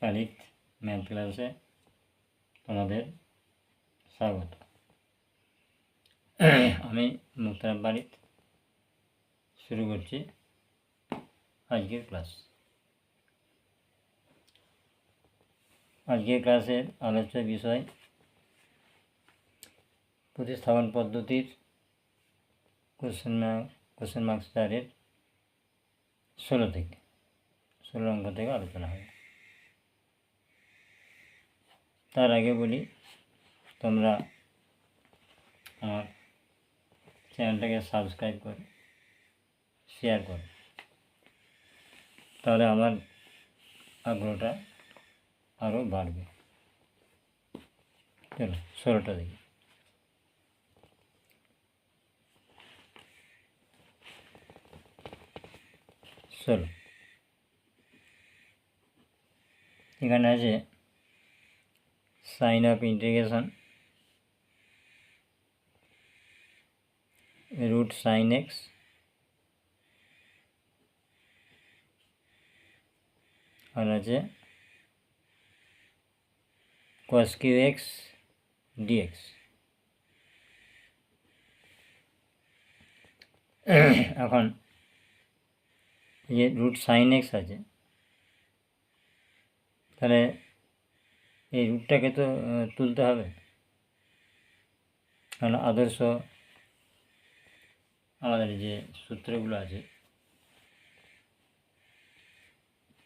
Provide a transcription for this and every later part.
কালিক math ক্লাসে তোমাদের স্বাগত। আমি মুক্তার বাড়িত শুরু করছি আজকের ক্লাস। আজকের ক্লাসের আলোচ্য বিষয় প্রতিস্থাপন পদ্ধতির কোশ্চেন মার্ক স্টারের 16 অঙ্ক থেকে আলোচনা হবে। তার আগে বলি, তোমরা আমার চ্যানেলটাকে সাবস্ক্রাইব করো, শেয়ার করো, তাহলে আমার আগ্রহটা আরও বাড়বে। চলো 16টা দেখি। চলো, এখানে আছে sign of integration root sine x আর আছে কস কিউ এক্স ডিএক্স। এখন যে রুট সাইন এক্স আছে, তাহলে এই রুটটাকে তো তুলতে হবে, কারণ আদর্শ আমাদের যে সূত্রগুলো আছে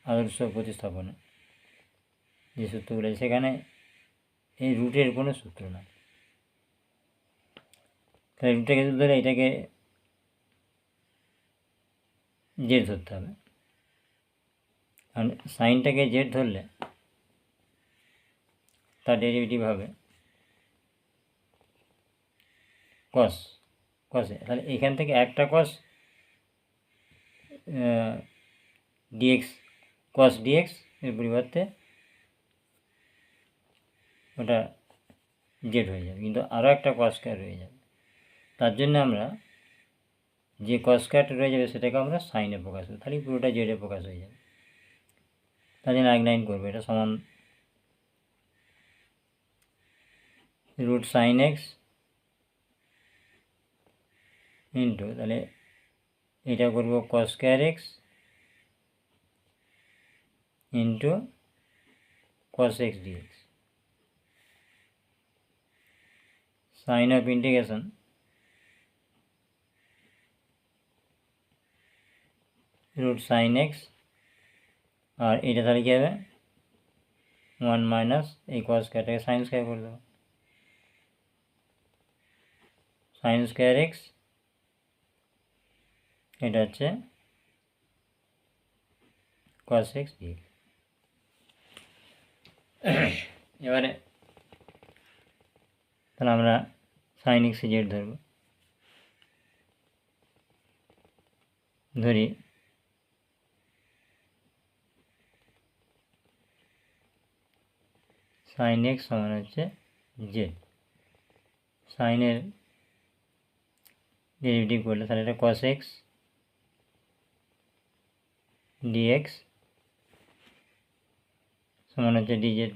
আদর্শ প্রতিস্থাপনে যে সূত্রগুলো আছে, সেখানে এই রুটের কোনো সূত্র না। তাহলে রুটটাকে তুলতে হলে এটাকে জেড ধরতে হবে, কারণ সাইনটাকে জেড ধরলে তার ডেরিভেটিভ হবে কসে। তাহলে এখান থেকে একটা কস ডিএক্স, কস ডিএক্স এর পরিবর্তে ওটা জেড হয়ে যাবে, কিন্তু আরও একটা কস স্কয়ার রয়ে যাবে। তার জন্য আমরা যে কস স্কয়ারটা রয়ে যাবে সেটাকে আমরা সাইনে প্রকাশ করি, তাহলে পুরোটা জেডে প্রকাশ হয়ে যাবে। তার জন্য এক লাইন করবো, এটা সমান রুট সাইন এক্স ইন্টু, তাহলে এটা করবো cos square x into cos x dx. Sign of integration root sine x, আর এটা তাহলে কী হবে 1 মাইনাস এই কস স্কয়ারটাকে সাইন স্কয়ার করে দেবো, সাইন স্কয়ার এক্স, এটা হচ্ছে কস এক্স ডিএক্স। এবারে তাহলে আমরা সাইন এক্স জেড ধরব, ধরি সাইন এক্স সমান হচ্ছে জেড। সাইনের ডেরিভেটিভ করলে তাহলে এটা কস এক্স ডিএক্স সমান হচ্ছে ডিজেড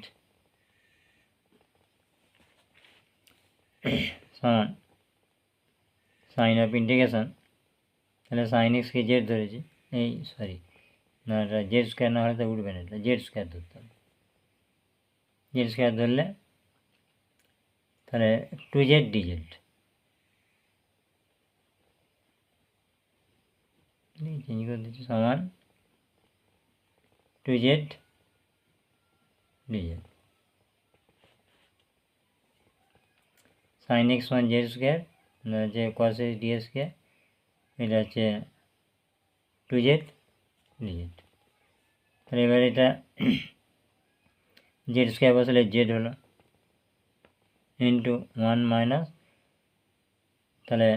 সমান সাইন অফ ইন্টিগ্রেশন, তাহলে সাইন এক্সকে জেড ধরেছি, এই সরি না, এটা জেড স্কোয়ার না হলে তো উঠবে না, এটা জেড স্কোয়ার ধরতে হবে। জেড স্কোয়ার ধরলে তাহলে 2z ডিজেড, চেঞ্জ করে দিচ্ছি, সমান 2z ডিজেড। সাইন এক্স সমান জেড স্কোয়ার হচ্ছে কস এক্স ডি স্কোয়ার, এটা হচ্ছে 2z ডিজেড। তাহলে এবার এটা জেড স্কোয়ার বসালে জেড হলো ইন্টু 1 মাইনাস, তাহলে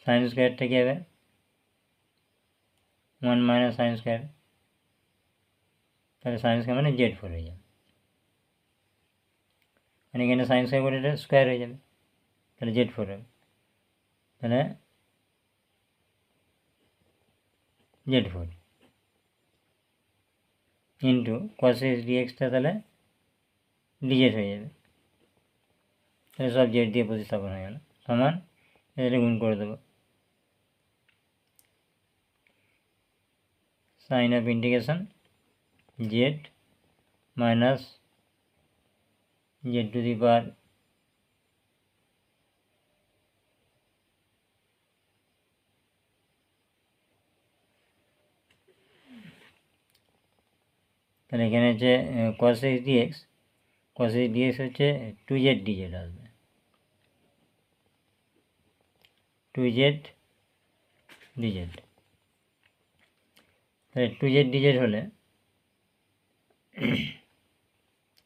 সাইন স্কোয়ারটা কী হবে 1 মাইনাস সাইন স্কোয়ার, তাহলে সাইন স্কোয়ার মানে জেড 4 হয়ে যাবে, মানে এখানে সাইন স্কোয়ার করে এটা স্কোয়ার হয়ে যাবে, তাহলে জেড 4 হবে, তাহলে জেড 4। ইন্টু কস এক্স ডিএক্সটা তাহলে ডিজেড হয়ে যাবে, তাহলে সব জেড দিয়ে প্রতিস্থাপন হয়ে গেল, সমান এটা গুণ করে দেবো sine of integration z minus z to the power তাহলে এখানে হচ্ছে cos x dx, cos x dx হচ্ছে 2z ডিজেড আসবে, 2z ডিজেড, তাহলে 2z ডিজেড হলে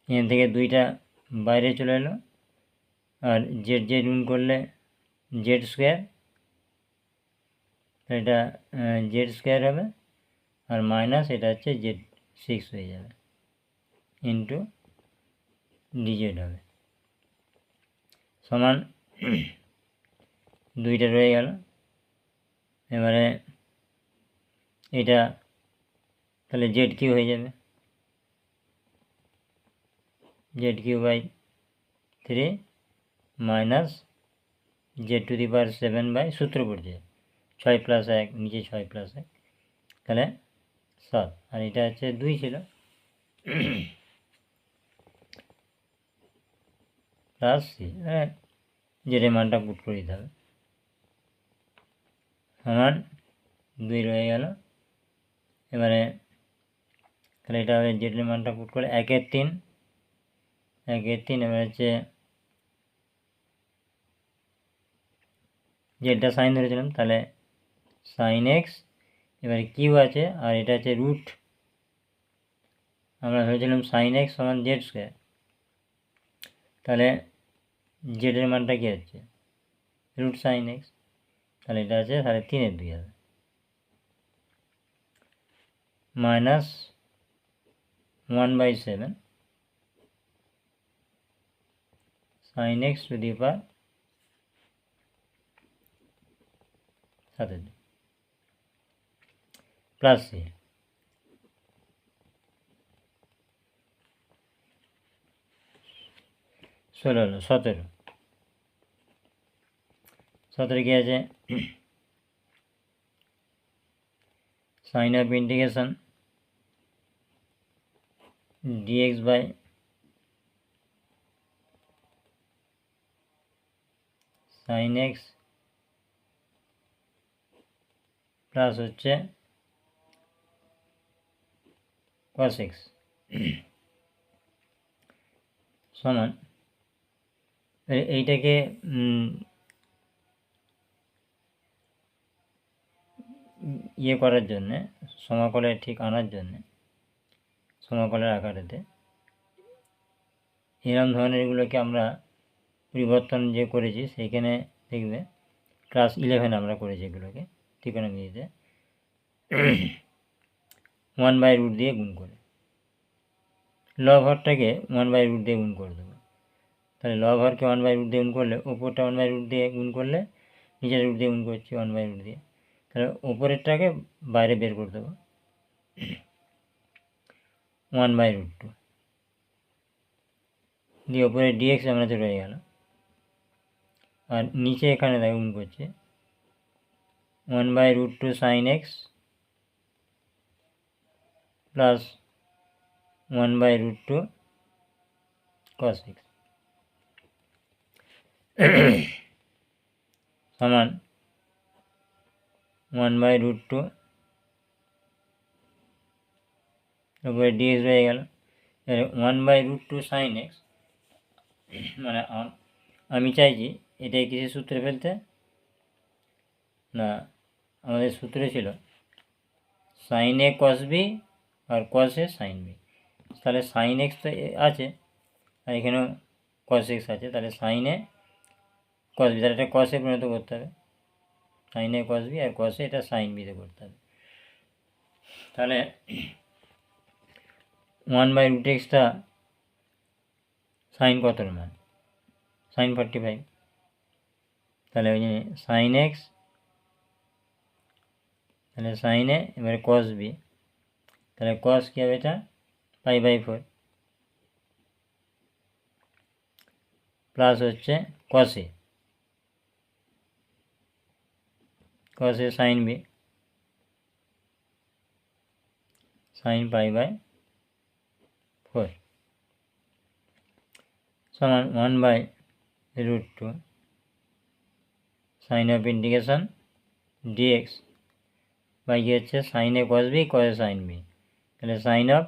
এখান থেকে দুইটা বাইরে চলে এলো, আর জেড জেড গুণ করলে জেড স্কোয়ার, এটা জেড স্কোয়ার হবে, আর মাইনাস এটা হচ্ছে জেড 6 হয়ে যাবে ইন্টু ডিজেড হবে, সমান দুইটা রয়ে গেল। এবারে এটা তাহলে জেড কিউ হয়ে যাবে, z q by 3 minus z to the power 7 by সূত্র পড়ছে 6 + 1, নিচে 6 + 1, তাহলে 7, আর এটা হচ্ছে 2 ছিল প্লাস সি, জেডের মানটা পুট করে দিতে হবে, সমান 2 রয়ে গেল। এবারে তাহলে এটা হবে জেডের মানটা পুট করে 1/3, 1/3, এবার হচ্ছে জেডটা সাইন ধরেছিলাম, তাহলে সাইন এক্স, এবারে কিউ আছে, আর এটা হচ্ছে রুট, আমরা ধরেছিলাম সাইন এক্স সমান জেড স্কোয়ার, তাহলে জেডের মানটা কী হচ্ছে রুট সাইন এক্স, তাহলে এটা আছে, তাহলে 3/2 হবে, minus 1/7 sine x to the power 7 plus c, 16 হলো 17, 17 কি আছে sign of integration dx by sine x plus হচ্ছে কস এক্স সমান এইটাকে ইয়ে করার জন্যে, সমাকলে ঠিক আনার জন্যে, সমাকলের আকারেতে এরম ধরনের এগুলোকে আমরা পরিবর্তন যে করেছি, সেইখানে দেখবে ক্লাস 11 আমরা করেছি এগুলোকে ত্রিকোণমিতিতে 1/√, দিয়ে গুণ করে লব হরটাকে 1/√, দিয়ে গুণ করে দেবো, তাহলে লব হরকে 1/√, দিয়ে গুণ করলে ওপরটা 1/√, দিয়ে গুণ করলে নিচের রুট দিয়ে গুণ করছি 1/√, দিয়ে, তাহলে ওপরেরটাকে বাইরে বের করে দেবো 1/√2 দিয়ে ওপরে ডিএক্স আমাদের রয়ে গেল, আর নিচে এখানে দেখো গুণ করছে 1/√2 sign x plus 1/√2 cos x সমান 1/√2 তারপরে ডিএক্স রয়ে গেল, 1/√2 সাইন এক্স, মানে আমি চাইছি এটাই কিছু সূত্রে ফেলতে, না আমাদের সূত্রে ছিল sign a cos B R cos A sine b, তাহলে সাইন এক্স তো আছে আর এখানেও কস এক্স আছে, তাহলে সাইন এ কস বি, তাহলে এটা কস এ পরিণত করতে হবে, সাইন এ কস বি, আর কস এ এটা সাইন বিতে করতে হবে, তাহলে 1/√xটা সাইন কতর মান সাইন 45, তাহলে ওই জন্য সাইন এক্স, তাহলে সাইন এ, এবারে কস বি, তাহলে কস কী হবে এটা π/4 প্লাস হচ্ছে কসে সাইন বি সাইন π/4 সমান 1/√2 sign of integration dx by কি হচ্ছে সাইন এ কস বি কসে সাইন বি, তাহলে sine of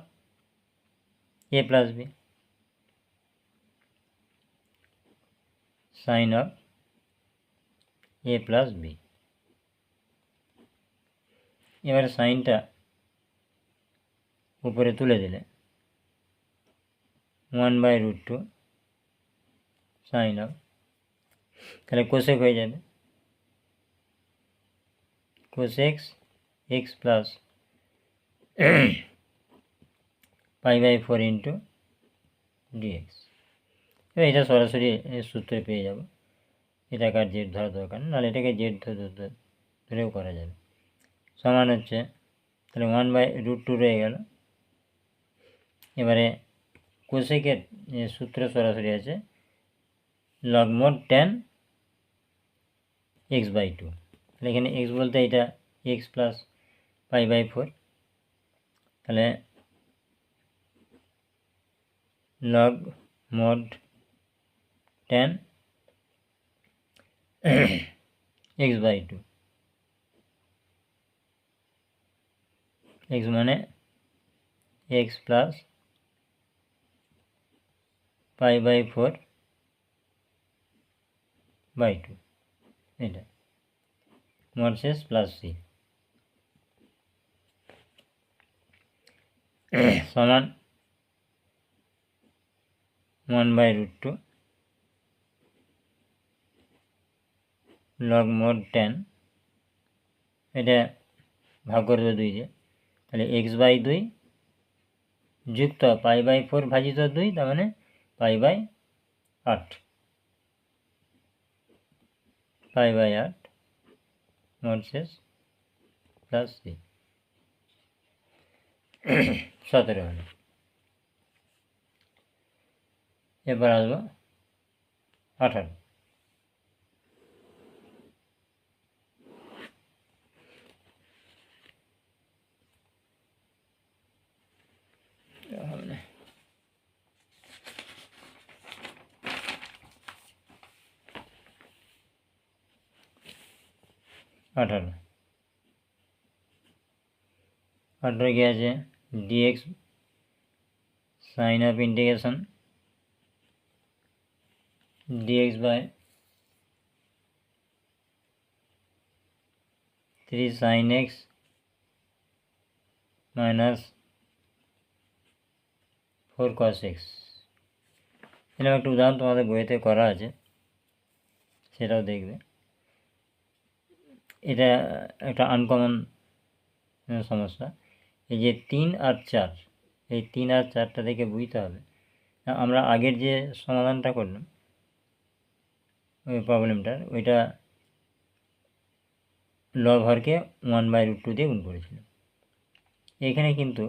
a plus B sine of a plus b. এবারে সাইনটা উপরে তুলে দিলে 1/√2 সাইন অফ, তাহলে কোসেক হয়ে যাবে cosec x plus π/4 into dx. এবার এটা সরাসরি সূত্রে পেয়ে যাব, এটাকে আর জেড ধরা দরকার নেই, নাহলে এটাকে জেড ধরেও করা যাবে। সমান হচ্ছে তাহলে 1/√2 রয়ে গেল। এবারে কোসেকের সূত্র সরাসরি আছে লগ মোড tan x/2, তাহলে এখানে x বলতে এটা x প্লাস π/4, তাহলে log mode tan x/2, x মানে x প্লাস π/4/2, এটা মোড শেষ প্লাস সি সমান 1/√2 লগ মোড tan, এটা ভাগ করবে 2 দিয়ে, তাহলে x/2 যুক্ত π/4 ভাজিত 2, তার মানে π/8 মোড শেষ প্লাস সি 17 হলো। এবার আসবো 18। হবে না, 18 কি আছে dx sign of integration dx by 3 sin x minus 4 cos x। এরকম একটা উদাহরণ তোমাদের বইতে করা আছে, সেটাও দেখবে। এটা একটা আনকমন সমস্যা। এই যে 3 আর 4, এই 3 আর 4টা থেকে বুঝতে হবে আমরা আগের যে সমাধানটা করলাম ওই প্রবলেমটার, ওইটা লব হরকে 1/√2 দিয়ে গুণ করেছিলাম। এখানে কিন্তু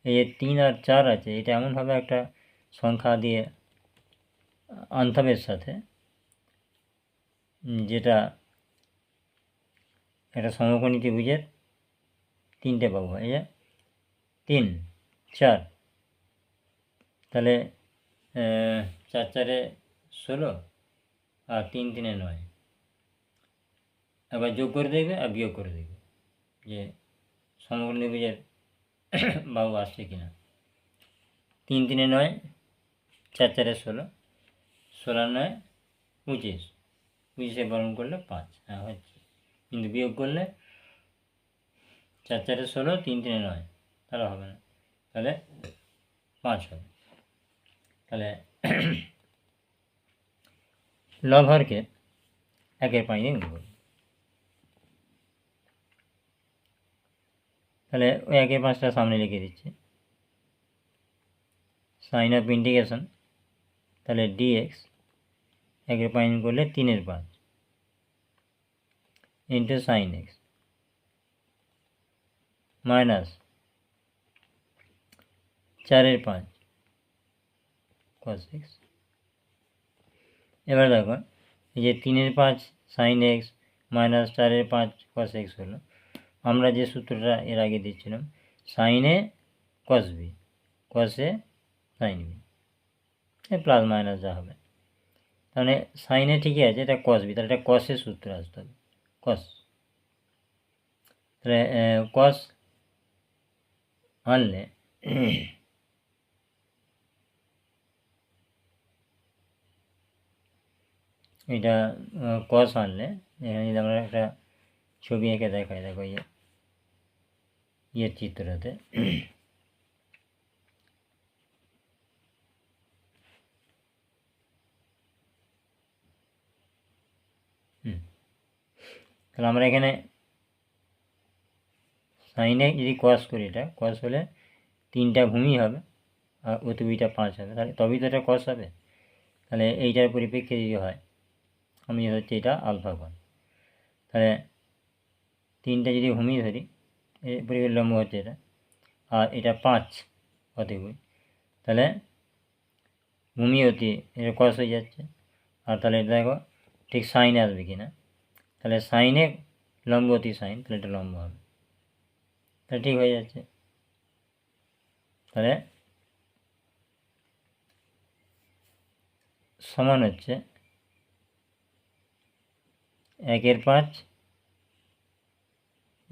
এই যে 3 আর 4 আছে, এটা এমনভাবে একটা সংখ্যা দিয়ে আনতে হবে এর সাথে, যেটা একটা সমকোণী ত্রিভুজের 3টে বাহু, এই যে 3 4, তাহলে 4 4 16 আর 3 3 9। একবার যোগ করে দেখবে আর বিয়োগ করে দেখবে যে সমকোণী ত্রিভুজের বাহু আসছে কিনা। 3 3 9, 4 4 16, 16 9 25, 25 বরণ করলে 5, হ্যাঁ হচ্ছে। কিন্তু বিয়োগ করলে 4 4 16, 3 3 9, তাহলে হবে না, তাহলে 5 হবে। তাহলে লব হরকে 1/5 দিয়ে গুণ করব, তাহলে ওই 1/5টা সামনে লিখে দিচ্ছি। সাইন অফ ইন্টিগ্রেশন, তাহলে ডিএক্স 1/5 করলে 3/5 into sine x minus 4 5 cos x। এবার দেখো এই যে 3 5 sin x minus 4 5 cos x হলো, আমরা যে সূত্রটা এর আগে দিচ্ছিলাম sin a cos b, cos a sin b, plus minus যা হবে, তাহলে সাইনে ঠিকই আছে, এটা cos b, তাহলে এটা cos-এর সূত্রে আসতে হবে, cos। তাহলে cos আনলে এটা cos আনলে এখানে যদি আমরা একটা ছবি এঁকে দেখাই, দেখো ইয়ের চিত্রটাতে তাহলে আমরা এখানে সাইনে যদি cos করি, এটা cos হলে 3টা ভূমি হবে আর অতিভুজটা 5 হবে, তাহলে তবেই তো এটা cos হবে। তাহলে এইটার পরিপ্রেক্ষিতে যদি হয়, আমি হচ্ছে এটা আলফা কোণ, তাহলে 3টা যদি ভূমি ধরি, এর পরিপ্রেক্ষিতে লম্ব হচ্ছে এটা, আর এটা 5 অতিভুজ, তাহলে ভূমি অতি এটা cos হয়ে যাচ্ছে। আর তাহলে এটা দেখো ঠিক সাইনে আসবে কি না, তাহলে সাইনে লম্ব অতি সাইন, তাহলে এটা লম্ব হবে, তাহলে ঠিক হয়ে যাচ্ছে। তাহলে সমান হচ্ছে 1 5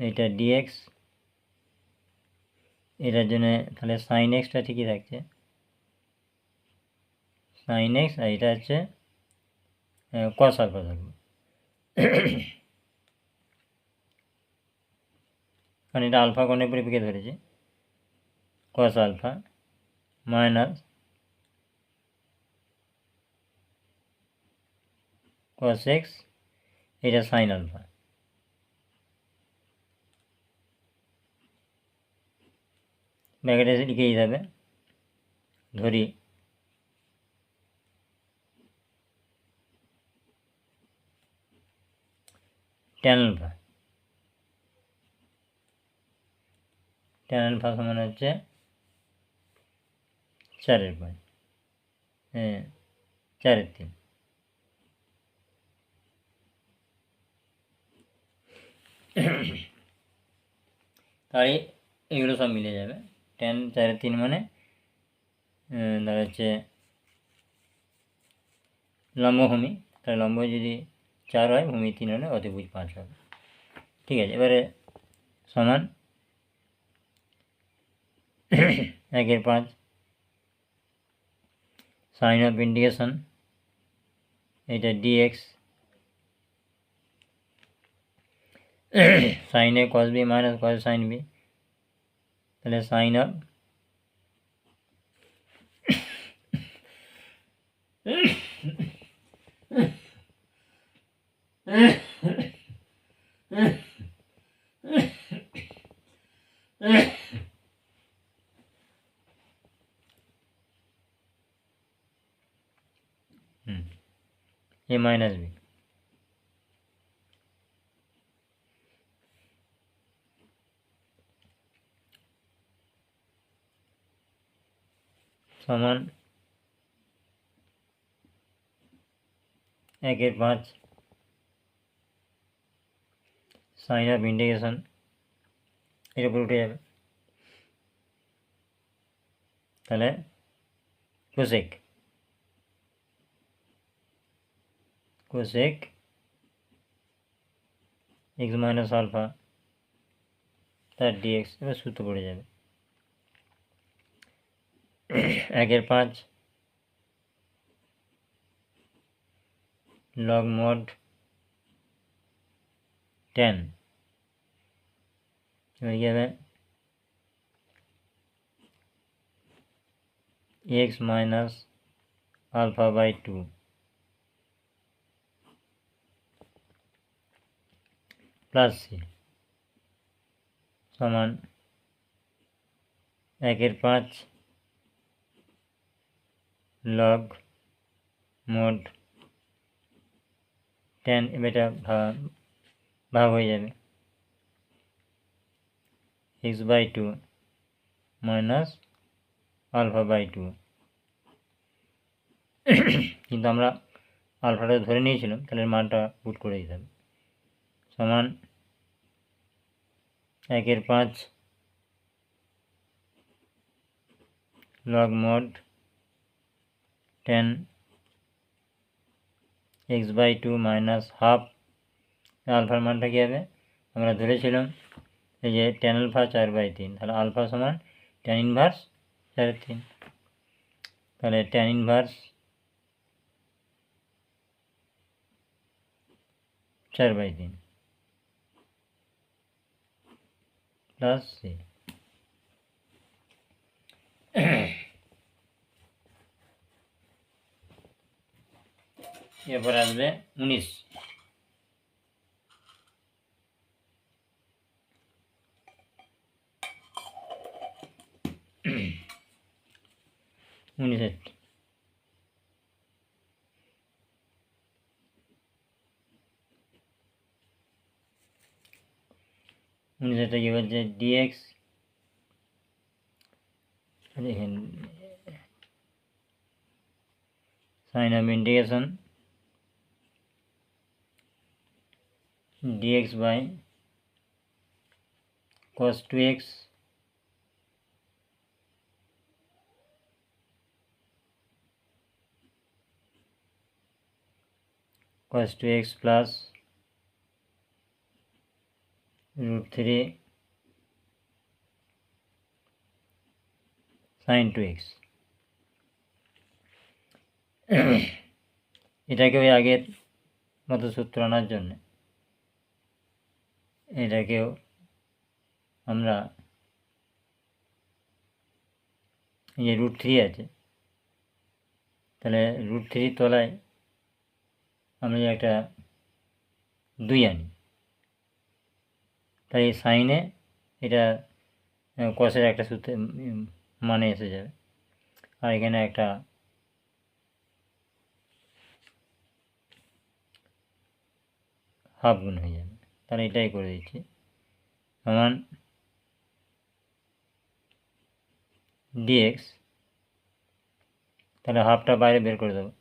এটা dx, এটার জন্য তাহলে সাইন এক্সটা ঠিকই থাকছে, সাইন এক্স, আর এটা হচ্ছে cos আলফা থাকবে কারণ এটা আলফা কোণের পরিপ্রেক্ষিতে ধরেছি, cos alpha minus cos x, এটা সাইন আলফা, ব্র্যাকেটে লিখে যাবে, ধরি tan আলফা, tan আলফা সমান হচ্ছে 4 5 4 3, তাই এগুলো সব মিলে যাবে, tan 4 3 মানে দাঁড়াচ্ছে লম্ব ভূমি, তাহলে লম্ব যদি 4 হয়, ভূমি 3 হলে অতিভুজ 5 হবে। ঠিক আছে, এবারে সমান 1 5 সাইন অফ ইন্টিগ্রেশন এটা dx সাইন এ cos b minus cos sine b, তাহলে sine of a minus b সমান 1 5 সাইন অফ ইন্টিগ্রেশন, এর উপর উঠে যাবে, তাহলে কোসেক x মাইনাস আলফা তার dx, এবার সূত্র পড়ে যাবে 1 5 log mod tan, হয়ে যাবে x minus alpha by 2 plus c সমান 1 5 log mod tan, এটা ভাগ হয়ে যাবে x বাই 2 মাইনাস আলফা বাই 2, কিন্তু আমরা আলফাটা ধরে নিয়েছিলাম, তাহলে মানটা পুট করে দিতে হবে। সমান 1/5 log mod tan x/2 minus half. আলফার মানটা কী হবে, আমরা ধরেছিলাম এই যে tan আলফা 4/3, তাহলে আলফা সমান tan ইনভার্স 4/3, তাহলে tan ইনভার্স 4/3 প্লাস সি। এরপর আসবে 19। উনিশেরটা কী বলছে, ডিএক্স, দেখেন sign of integration dx by cos 2x cos 2x plus √3 sin 2x। এটাকে ওই আগের মতো সূত্র আনার জন্য এটাকেও আমরা এই যে √3 আছে, তাহলে √3 তলায় আমরা যে একটা 2 আনি, তাই সাইনে এটা কসের একটা সূত্রে মানে এসে যাবে, আর এখানে একটা হাফ গুণ হয়ে যাবে, তাহলে এটাই করে দিচ্ছি। সমান ডিএক্স, তাহলে হাফটা বাইরে বের করে দেবো,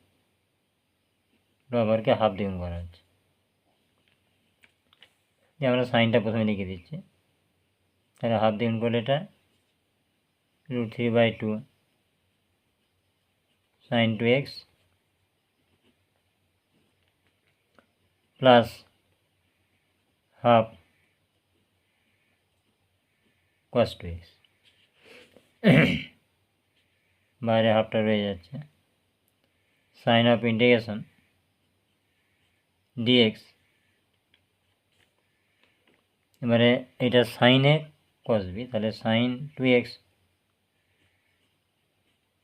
বরাবরকে হাফ দ্বিগুণ করা হচ্ছে। আমরা সাইনটা প্রথমে লিখে দিচ্ছি, তাহলে হাফ দ্বিগুণ করলে এটা √3/2 sin 2x plus half cos 2x, বাইরে হাফটা রয়ে যাচ্ছে। সাইন অফ ইন্টিগ্রেশন ডিএক্স, এবারে এটা সাইনে cos b, তাহলে সাইন 2x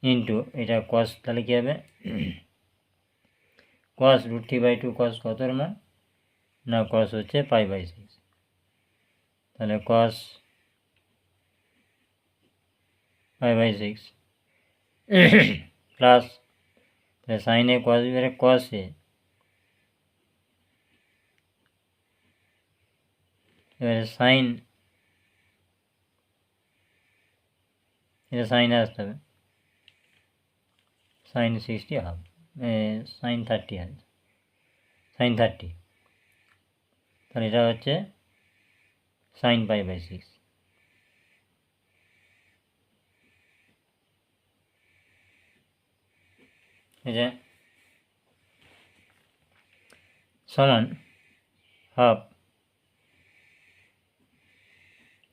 ইন্টু এটা cos, তাহলে কী হবে cos √3/2 cos কতর মান না, cos হচ্ছে π/6, তাহলে cos π/6 প্লাস সাইনে cos এবারে cos এ, এবারে সাইন, এটা সাইনে আসতে হবে সাইন 60 হাফ, সাইন 30 আছে, সাইন 30, তাহলে এটা হচ্ছে সাইন π/6। এটা সমান হাফ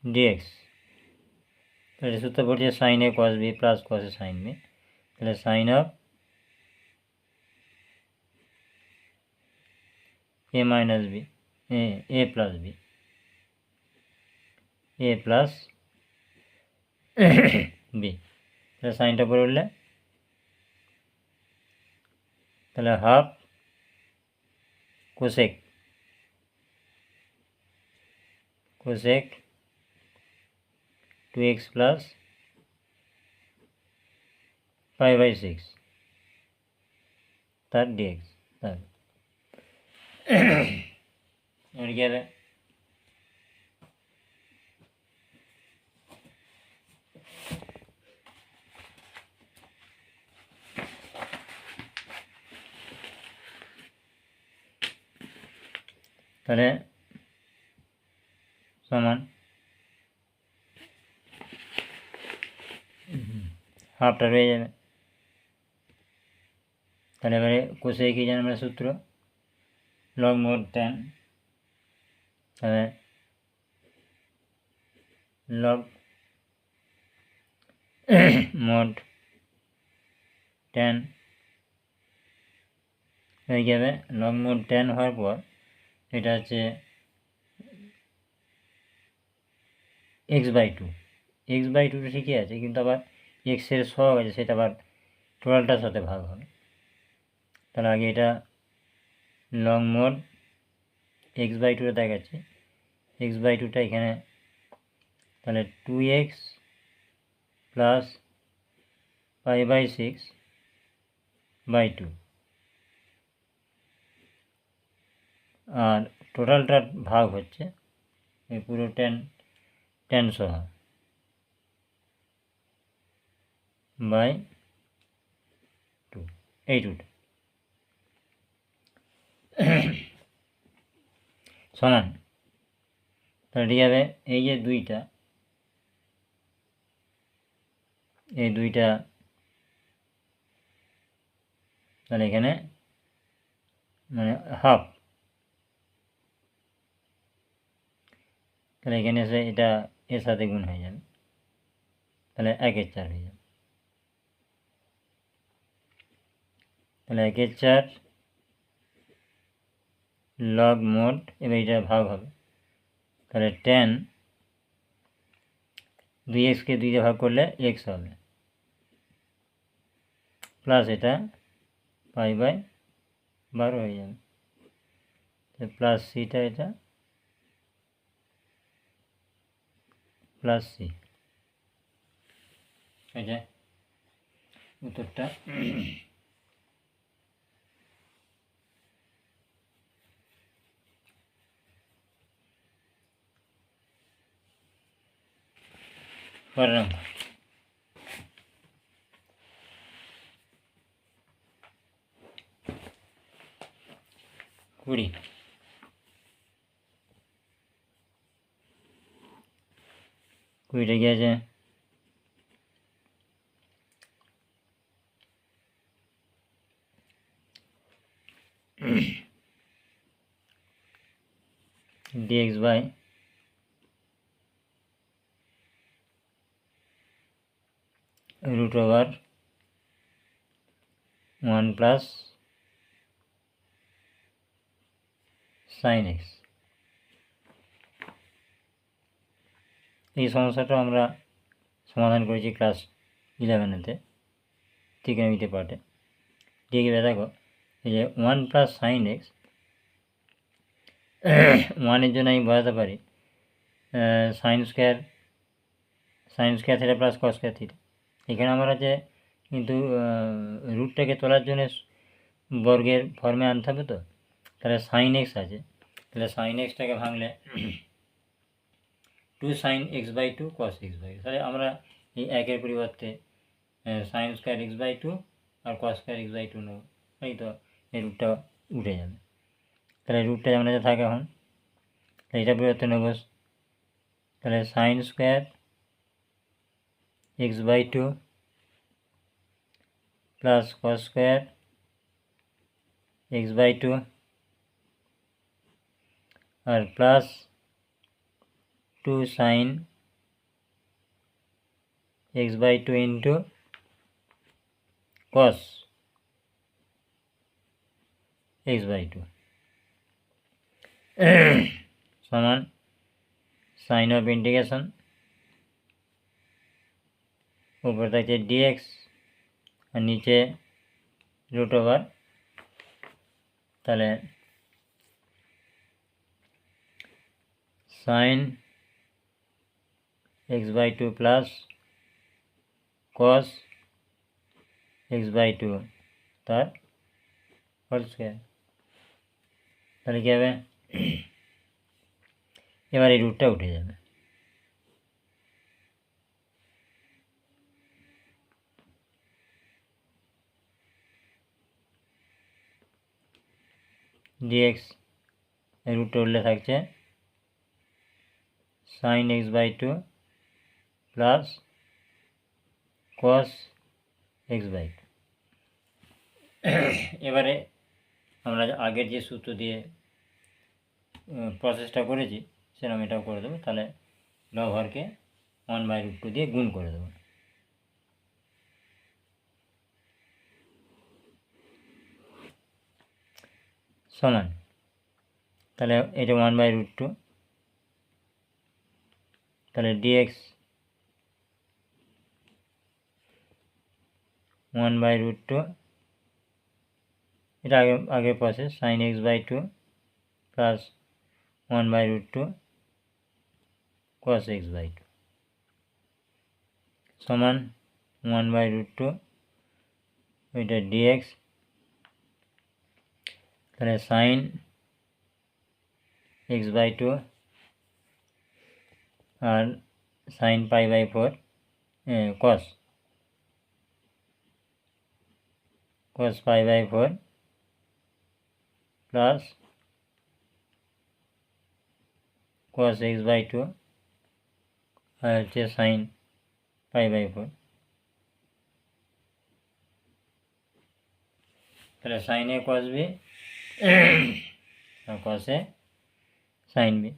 ডিএক্স, তাহলে সূত্র পড়ছে সাইন এ cos b প্লাস cos এ সাইন বি, তাহলে sine of a minus b, a plus b, a plus b, তাহলে সাইনটা পরে উঠলে তাহলে হাফ কোসেক 2x প্লাস π/6 তার ডিএক্স, তাহলে এবার কি হবে, তাহলে সমান হাফটা রয়ে যাবে। তাহলে এবারে কোষে কী জানি আমরা সূত্র লগ মোড 10, তাহলে লগ মোড 10 হয়ে যাবে। লগ মোড 10 হওয়ার পর এটা হচ্ছে x/2, x/2 ঠিকই আছে, কিন্তু আবার এক্সের সহগ আছে, সেটা আবার টোটালটার সাথে ভাগ হবে। তাহলে আগে এটা লং মোড x/2 দেখাচ্ছে, x/2টা এখানে, তাহলে 2x প্লাস π/6/2, আর টোটালটার ভাগ হচ্ছে এই পুরো 10 সহ /2, এই 2টা সমান। তাহলে ঠিক হবে এই যে এই দুইটা, তাহলে এখানে মানে হাফ, তাহলে এখানে এসে এটা এর সাথে গুণ হয়ে যাবে, তাহলে 1/4 হয়ে যাবে। তাহলে 1/4 লগ মোড, এবার এটা ভাগ হবে, তাহলে 10 2xকে 2 দিয়ে ভাগ করলে x হবে, প্লাস এটা π/12 হয়ে যাবে, প্লাস সিটা এটা প্লাস সি, এটা উত্তরটা। পরের নম্বর 20, কুড়িটা কি আছে, dx by √1 plus sin x। এই সমস্যাটা আমরা সমাধান করেছি ক্লাস 11-এতে, ত্রিকোণমিতি পার্টে। ঠিক আছে, দেখো এই যে 1 প্লাস সাইন এক্স, 1-এর জন্য আমি বোঝাতে পারি sine square theta plus cos square theta. এখানে আমার আছে, কিন্তু রুটটাকে তোলার জন্য বর্গের ফর্মে আনতে হবে, তো তাহলে সাইন এক্স আছে, তাহলে সাইন এক্সটাকে ভাঙলে 2 sin x/2 cos x/2, তাহলে আমরা এই একের পরিবর্তে সাইন স্কোয়ার x/2 আর কস স্কোয়ার x/2 নেব, এই তো এই রুটটা উঠে যাবে। তাহলে রুটটা যেমন আছে থাকে এখন, তাহলে এটা পরিবর্তে নেব, তাহলে sine square x/2 plus cos square x/2 আর plus 2 sin x/2 into cos x/2 সমান সাইন অফ ইন্টিগ্রেশন, উপর থাকছে dx আর নিচে √, তাহলে sign x/2 plus cos x/2 তার হোল স্কোয়ার। তাহলে কী হবে, এবার এই রুটটা উঠে যাবে, dx রুটটা উঠলে থাকছে sine x by two plus cos x by two. এবারে আমরা আগের যে সূত্র দিয়ে প্রসেসটা করেছি সেরকম এটাও করে দেবো। তাহলে লব হরকে 1/√2 দিয়ে গুণ করে দেবো। সমান, তাহলে এটা 1/√2, তাহলে dx 1/√2, এটা আগে process sine x by two plus 1/√2 cos x by two সমান 1/√2, এটা dx, তাহলে সাইন এক্স বাই টু আর sine π/4 cos π/4 plus cos x by two আর হচ্ছে সাইন π/4, তাহলে সাইন এ cos বি আর cos এ সাইন বি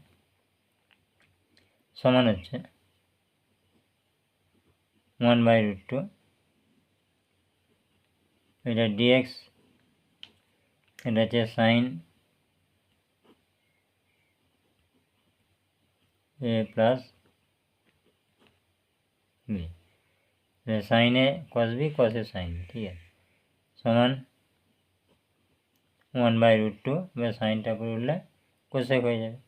সমান হচ্ছে 1/√2, এটা dx, এটা হচ্ছে sine A plus B, sine A cos B cos A sine B, ঠিক আছে, সমান 1/√2, এবার সাইনটা করে উঠলে কোসেক হয়ে যাবে,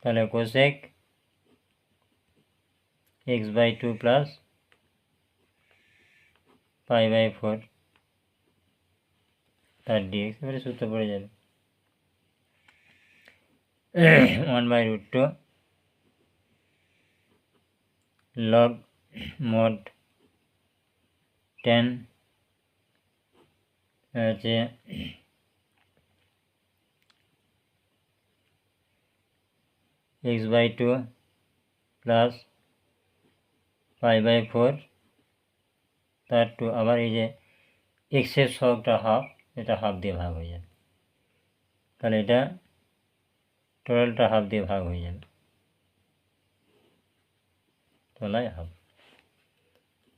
তাহলে cosec x by two plus π/4 তার ডিএক্স, এবারে সূত্র পড়ে যাবে 1/√2 log mod 10 হচ্ছে এক্স বাই টু প্লাস π/4 তার টু, আবার এই যে এক্সের সহগটা হাফ, এটা হাফ দিয়ে ভাগ হয়ে যাবে, তাহলে এটা টোটালটা হাফ দিয়ে ভাগ হয়ে যাবে, তলায় হাফ।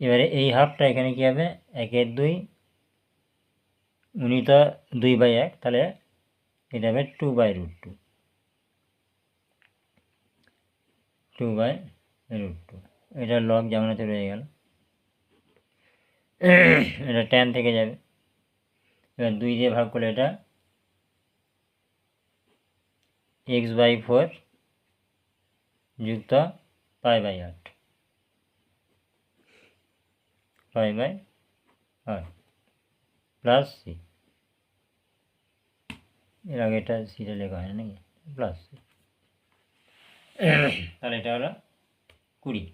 এবারে এই হাফটা এখানে কী হবে, 1/2 উনি তো 2/1, তাহলে এটা হবে 2/√2, 2/√2, এটা লগ যেমন আছে রয়ে গেল, এটা tan থেকে যাবে, এবার 2 দিয়ে ভাগ করলে এটা x/4 যুক্ত π/8, π/8 প্লাস সি, এর আগে এটা সিটা লেখা হয় না নাকি, প্লাস সি, তাহলে এটা হলো 20।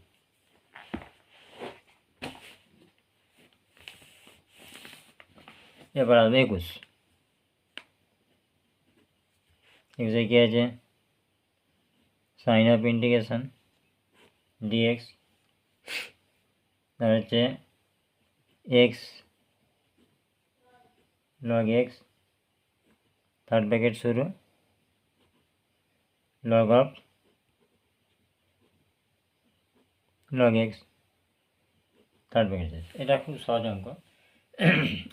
এবার আসবে 21, এক্সে কী আছে সাইন অফ ইন্টিগ্রেশন ডিএক্স, তার হচ্ছে x log x third bracket শুরু log of log x third bracket শেষ। এটা খুব সহজ অঙ্ক।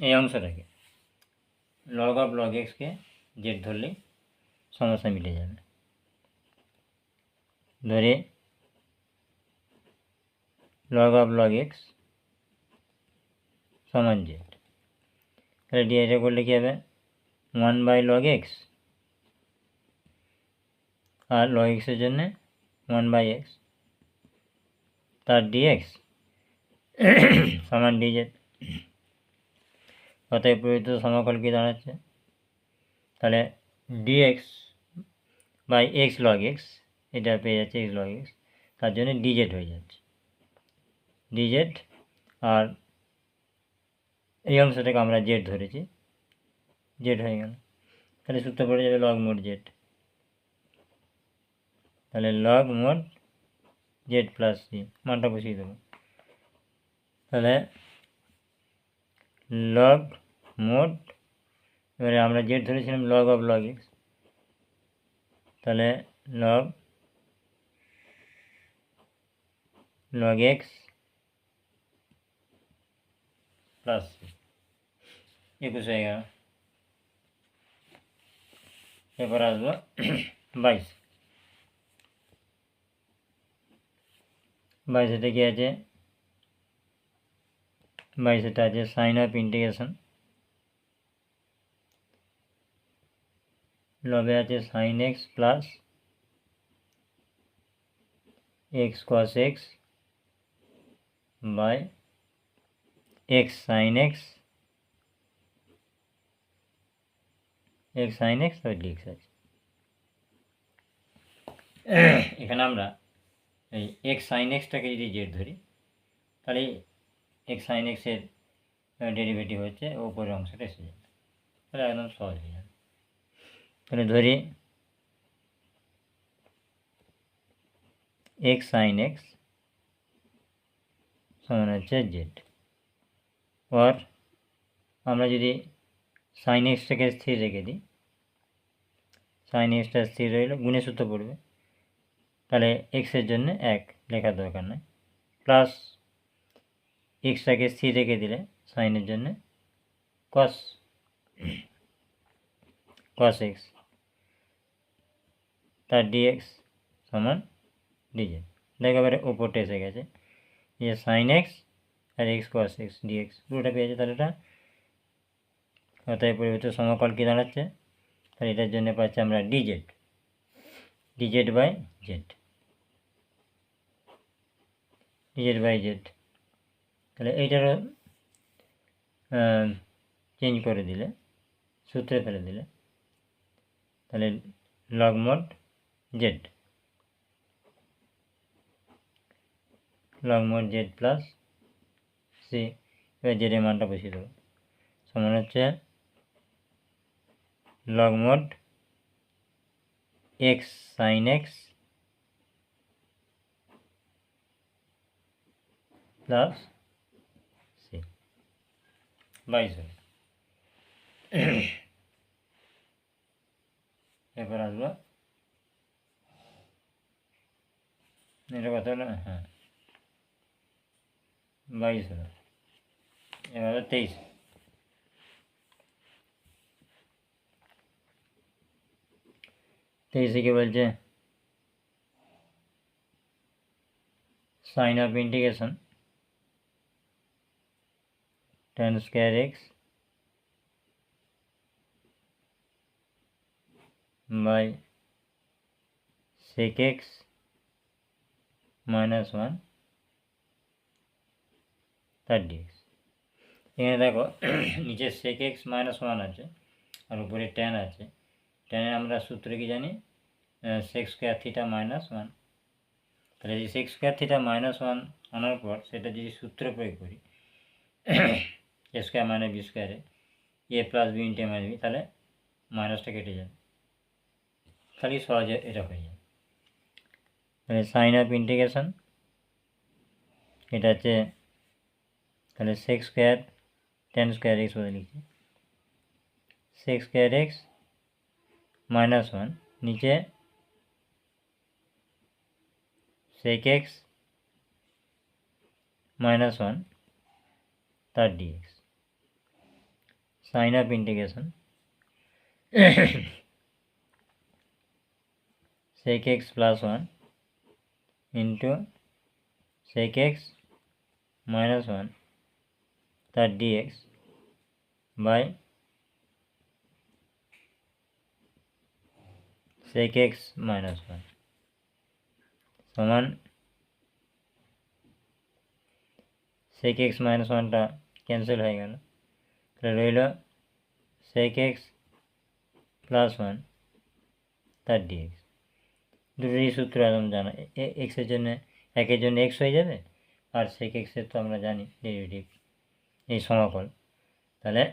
এই অংশটাকে লগ অফ লগ এক্সকে জেড ধরলেই সমস্যা মিটে যাবে। ধরে লগ অফ লগ এক্স সমান জেড, তাহলে ডিআইটা করলে কী হবে 1/log x, আর log এক্সের জন্যে 1/x তার dx সমান dz, অতএব প্রযুক্ত সমাকল কি দাঁড়াচ্ছে, তাহলে dx by x log x, এটা পেয়ে যাচ্ছে x log x, তার জন্য dz হয়ে যাচ্ছে dz, আর এই অংশটাকে আমরা জেড ধরেছি, জেড হয়ে গেল, তাহলে সূত্র পড়ে যাবে লগ মোড জেড, তাহলে log mod z plus c মানটা বসিয়ে দেবো। তাহলে লগ মোড, এবারে আমরা জেড ধরেছিলাম লগ অফ লগ এক্স, তাহলে লগ এক্স প্লাস সি 21 হয়ে গেল। এরপর আসবো 22, 22 কি আছে, 22 আছে সাইন অফ ইন্টিগ্রেশন, লবে আছে sine x plus x cos x by x sine x, x sine x আর ডিএক্স আছে। এখানে আমরা এই এক্স সাইন এক্সটাকে যদি জেড ধরি, তাহলে এক্স সাইন এক্সের ডেরিভেটিভ হচ্ছে ওপরের অংশটা এসে যাবে, তাহলে একদম সহজ হয়ে যাবে। তাহলে ধরি এক্স সাইন এক্স সমান হচ্ছে জেড, আর আমরা যদি সাইন এক্সটাকে স্থির রেখে দিই, সাইন এক্সটা স্থির রইল, গুণের সূত্র পড়বে, তাহলে এক্সের জন্য 1 লেখার দরকার নেই, প্লাস এক্সটাকে স্থির রেখে দিলে সাইনের জন্য কস এক্স তার ডিএক্স সমান ডিজেড। দেখো এবারে ওপরটা এসে গেছে, যে সাইন এক্স আর এক্স কস এক্স ডিএক্স পুরোটা পেয়েছে, তাহলে এটা অতএব পরিবর্তিত সমকল কী দাঁড়াচ্ছে, তাহলে এটার জন্য পাচ্ছি আমরা dz, dz by z, dz by z. তাহলে এইটারও চেঞ্জ করে দিলে, সূত্রে ফেলে দিলে, তাহলে log mod z, log mod z plus c, এবার জেডের মানটা বসিয়ে দেবো, সমান হচ্ছে log mod x sine x plus c 22 হবে। এরপর আসবো, এটা কত হলো, হ্যাঁ 22 হলো। এবার 23, 23 কি বলছে, sign of integration tan square x by sec x minus 1 তার ডিএক্স। এখানে দেখো নিচে sec x মাইনাস 1 আছে আর উপরে tan আছে, ট্যানের আমরা সূত্রে কি জানি, sec স্কয়ার থিটা মাইনাস 1, তাহলে এই sec স্কয়ার থিটা মাইনাস 1 আনার পর সেটা যদি সূত্র প্রয়োগ করি এ স্কয়ার মাইনাস বি স্কয়ারে A plus B into minus B, তাহলে মাইনাসটা কেটে যাবে, খালি সহজে এটা হয়ে যাবে। তাহলে সাইন অফ ইন্টিগ্রেশন এটা হচ্ছে, তাহলে sec square tan square x বলে লিখছি, sec স্কয়ার এক্স মাইনাস 1 নিচে sec x মাইনাস 1 তার dx, sign of integration sec x plus 1 into sec x minus 1 তার dx by sec x minus 1 সমান sec x minus 1টা cancel হয়ে গেল, তাহলে রইল sec x প্লাস 1 তার ডিএক্স। দুটোরই সূত্র একদম জানা, এক্সের জন্য একের জন্য এক্স হয়ে যাবে, আর sec x এর তো আমরা জানি ডেরিভেটিভ এই সমকল, তাহলে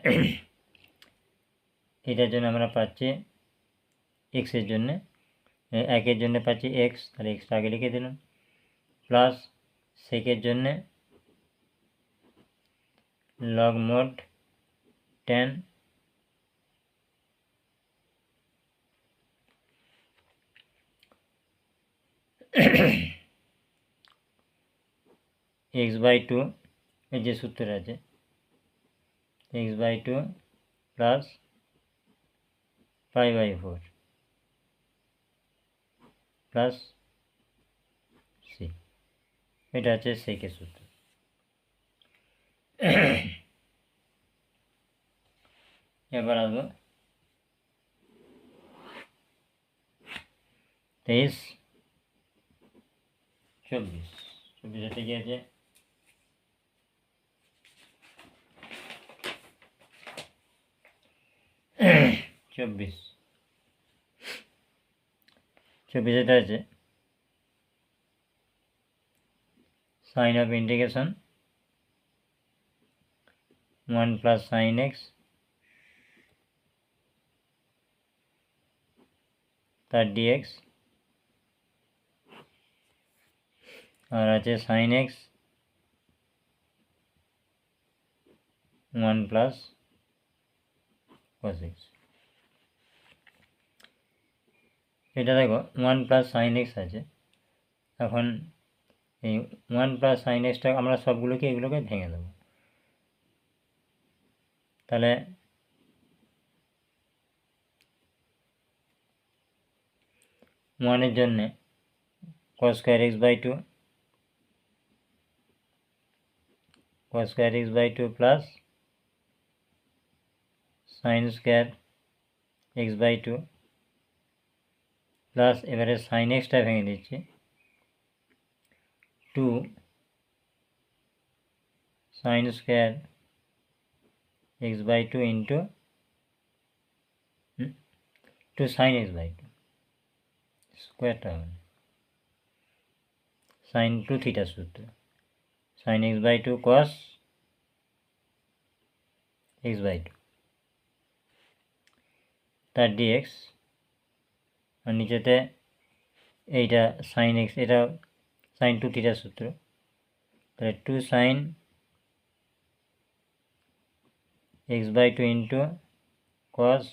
এটার জন্য আমরা পাচ্ছি এক্সের জন্যে, একের জন্য পাচ্ছি এক্স, তাহলে এক্সটা আগে লিখে দিলাম, প্লাস সেকের জন্যে লগ মোড 10 x/2, এই যে সূত্র আছে x/2 প্লাস π/4 প্লাস সি, এটা হচ্ছে সেকের সূত্র। এবার আসবো 23, 24, 24 কি আছে 24, 24 আছে sign of integration 1 plus sine x তার ডিএক্স, আর আছে sine x 1 plus cos x. এটা দেখো 1 প্লাস সাইন এক্স আছে, এখন এই 1 প্লাস সাইন এক্সটা আমরা সবগুলোকে এগুলোকে ভেঙে দেবো, তাহলে ওয়ানের জন্যে cos square x/2 cos square x/2 plus sign square x/2 plus এবারে সাইন এক্সটা ভেঙে দিচ্ছি 2 sign square x/2 into 2 sign x/2 স্কোয়ারটা হবে সাইন 2 থিটা সূত্র, সাইন x/2 cos x/2 তার ডিএক্স, আর নিচেতে এইটা সাইন এক্স, এটা সাইন 2 থিটা সূত্র, তাহলে 2 sign x/2 into cos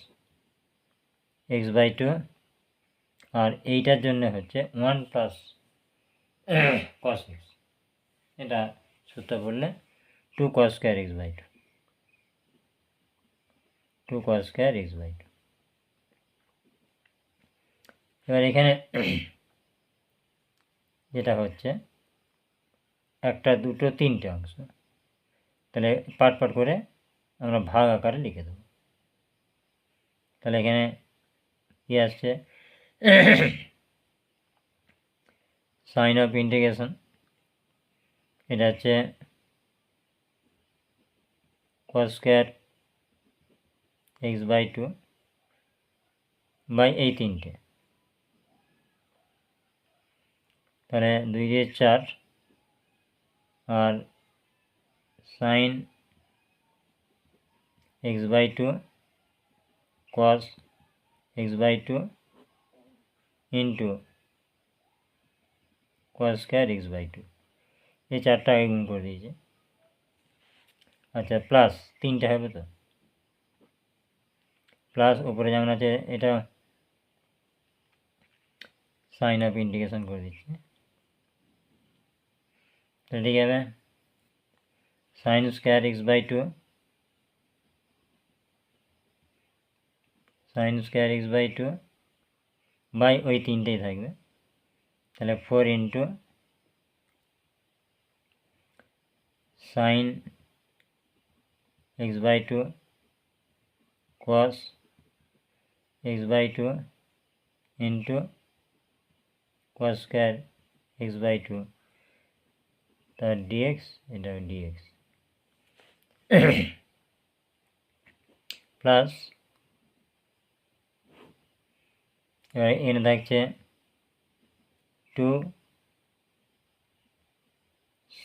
x/2, আর এইটার জন্য হচ্ছে 1 প্লাস cos x, এটা সূত্র বললে 2 cos square x/2 2 cos square x/2। এবার এখানে যেটা হচ্ছে একটা দুটো তিনটে অংশ, তাহলে পার্ট পার্ট করে আমরা ভাগ আকারে লিখে দেবো, তাহলে এখানে কী আসছে সাইন অফ ইন্টিগ্রেশন, এটা হচ্ছে cos স্কোয়ার x/2 বাই এই তিনটে, তাহলে 2 দিয়ে 4, আর sine x/2 cos x/2 into cos square x/2, এই 4টা আগে গুণ করে দিয়েছে, আচ্ছা প্লাস 3টে হবে, তো প্লাস উপরে যেমন আছে এটা সাইন অফ ইন্টিগ্রেশন করে দিচ্ছি, তো ঠিক হবে sine square x/2 sine square x/2 by ওই তিনটেই থাকবে, তাহলে 4 into sine x/2 cos x/2 into cos square x/2 তার ডিএক্স, এটা ডিএক্স প্লাস এবার এনে থাকছে 2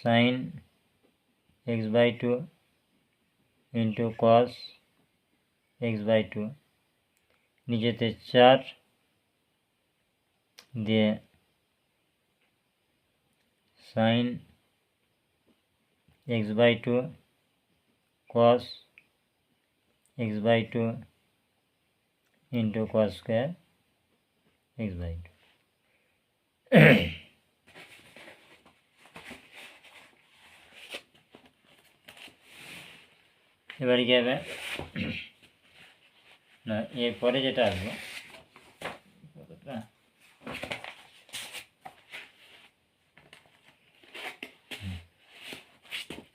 sign x/2 into cos x/2 নিচেতে 4 দিয়ে sign x/2 cos x/2 into cos square x/2। এবারে কি হবে না, এরপরে যেটা আসবে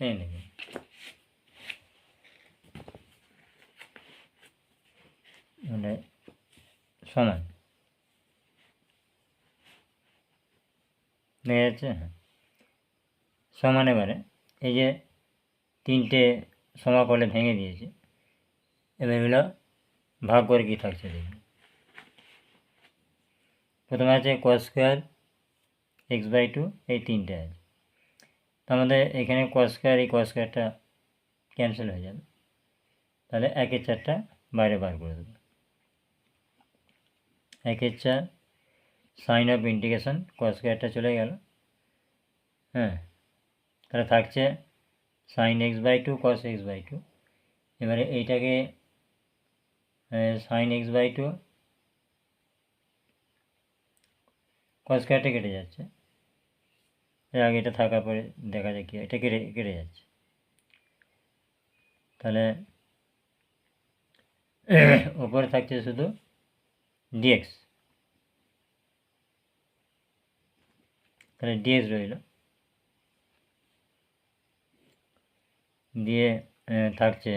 এই দেখুন, মানে সমান দেখা যাচ্ছে। হ্যাঁ, সমান। এবারে এই যে 3টে সমাকলে ভেঙে দিয়েছি, এবার এগুলো ভাগ করে কি থাকছে দেখুন। প্রথমে আছে cos স্কোয়ার x/2, এই 3টে আছে। তার মধ্যে এখানে cos স্কোয়ার, এই cos স্কোয়ারটা ক্যান্সেল হয়ে যাবে, তাহলে 1/4টা বাইরে বার করে দেবো। 1/4 সাইন অফ ইন্টিগ্রেশন cos স্কোয়ারটা চলে গেল। হ্যাঁ, তাহলে থাকছে সাইন x/2 cos x/2। এবারে এইটাকে সাইন x/2 cos স্কোয়ারটা কেটে যাচ্ছে, এর আগে এটা থাকার পরে দেখা যায় কি এটা কেটে যাচ্ছে। তাহলে ওপরে থাকছে শুধু dx, তাহলে dx রইল, দিয়ে থাকছে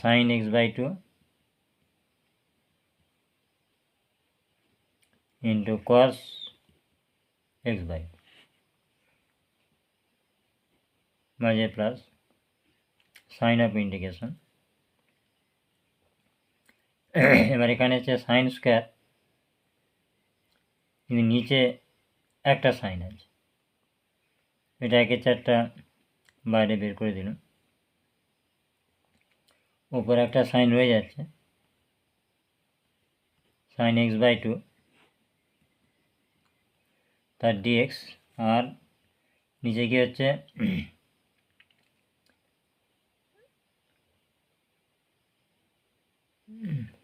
sign x/2 into cos x/2 মাঝে প্লাস সাইন অফ ইন্টিগ্রেশন। এবার এখানে হচ্ছে সাইন স্কোয়ার, কিন্তু নিচে একটা সাইন আছে, এটা 1/4টা বাইরে বের করে দিলাম। উপরে একটা সাইন রয়ে যাচ্ছে, সাইন x/2 তার dx, আর নিচে কি হচ্ছে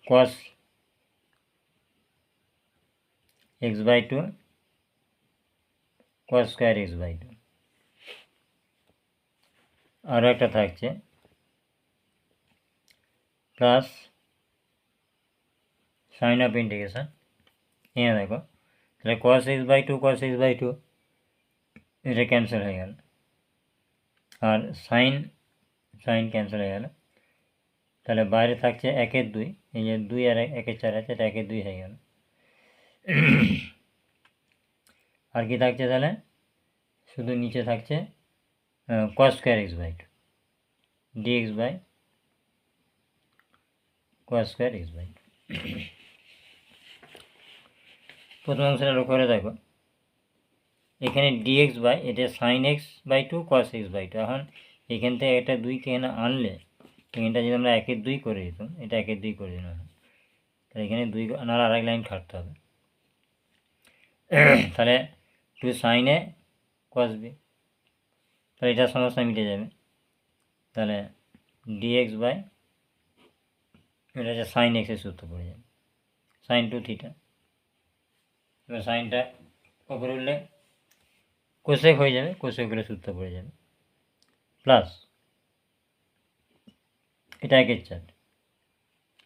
cos x/2 cos square x/2। আরও একটা থাকছে প্লাস সাইন অফ ইন্টিগ্রেশন। হ্যাঁ দেখো, তাহলে cos x/2 cos x/2 এটা ক্যান্সেল হয়ে গেল, আর সাইন ক্যান্সেল হয়ে গেল, তাহলে বাইরে থাকছে 1/2, এই যে 2 আর 1/4 আছে, এটা 1/2 হয়ে গেল। আর কি থাকছে তাহলে, শুধু নিচে থাকছে cos square x/2 dx by cos square x/2। প্রথম অংশটা লক্ষ্য করে দেখো, এখানে dx বাই এটা সাইন x/2 cos x/2। এখন এখান থেকে এটা 2কে এখানে আনলে, এখানটা যদি আমরা 1/2 করে দিতাম, এটা 1/2 করে দিলাম, তাহলে এখানে 2 আনার আরেক লাইন কাটতে হবে। তাহলে 2 সাইন এ cos b, তাহলে এটা সমস্যা মিটে যাবে। তাহলে dx বাই এটা হচ্ছে সাইন এক্সের সূত্র পড়ে যাবে, সাইন 2 থিটা। এবার সাইনটা ওপরে উঠলে কোসেক হয়ে যাবে, কোসেক হলে সূত্র পড়ে যাবে, প্লাস এটা 1/4,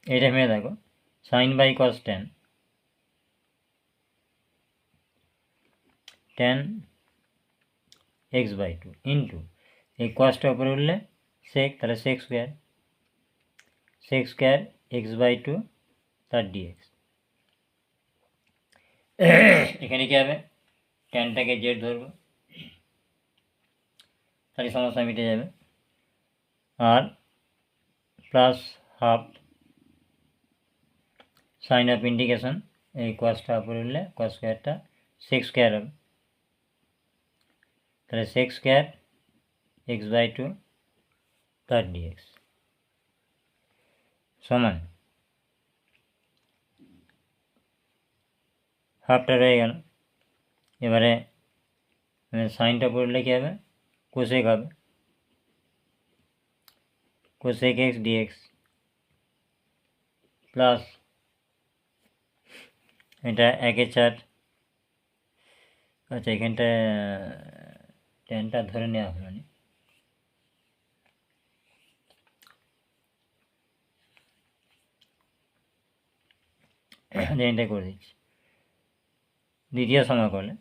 এটা ভেবে দেখো sine by cos tan x/2 into এই কসটা উপরে উঠলে সেক, তাহলে সেক স্কোয়ার x/2 তার dx। এখানে কি হবে, ট্যানটাকে জেড ধরবো, তাহলে সমস্যা মিটে যাবে। আর plus half sign of integration, এই কসটা উপরে উঠলে কস স্কোয়ারটা সেক স্কোয়ার হবে, তাহলে সেক স্কোয়ার x/2 তার dx। সমান হাফটা রয়ে গেল। এবারে সাইনটা পড়লে কী হবে, কোসেক হবে, কোসেক এক্স ডিএক্স প্লাস এটা 1/4। আচ্ছা, এখানটা টেনটা ধরে নেওয়া হলো না, এটা করে দিচ্ছি। দ্বিতীয় সমাকলে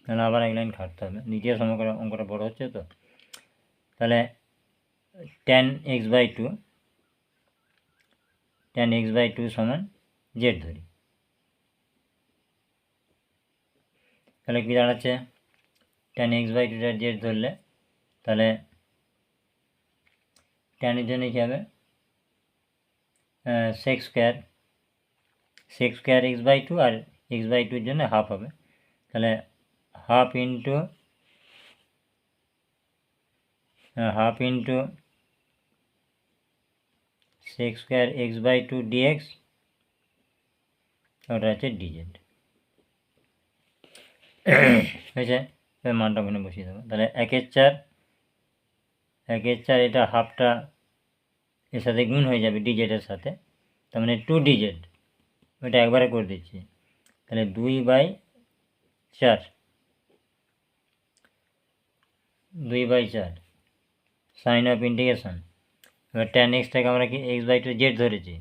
তাহলে আবার এক লাইন খাটতে হবে, দ্বিতীয় সমাকলে অঙ্কটা বড় হচ্ছে তো। তাহলে tan x বাই টু সমান জেড ধরি, তাহলে কী দাঁড়াচ্ছে, tan x/2 জেড ধরলে তাহলে ট্যানের জন্য কী হবে, সেক স্কোয়ার x/2 আর x/2 জন্য হাফ হবে, তাহলে half into sec square x/2 dx, ওটা হচ্ছে ডিজেড হয়েছে। মানটা ওখানে বসিয়ে দেবো, তাহলে 1/4 এটা হাফটা এর সাথে গুণ হয়ে যাবে ডিজেডের সাথে, তার মানে 2 ডিজেড, ওইটা একবারে করে দিচ্ছি, তাহলে 2/4 সাইন অফ ইন্টিগ্রেশন। এবার tan এক্সটাকে আমরা কি x/2 জেড ধরেছি,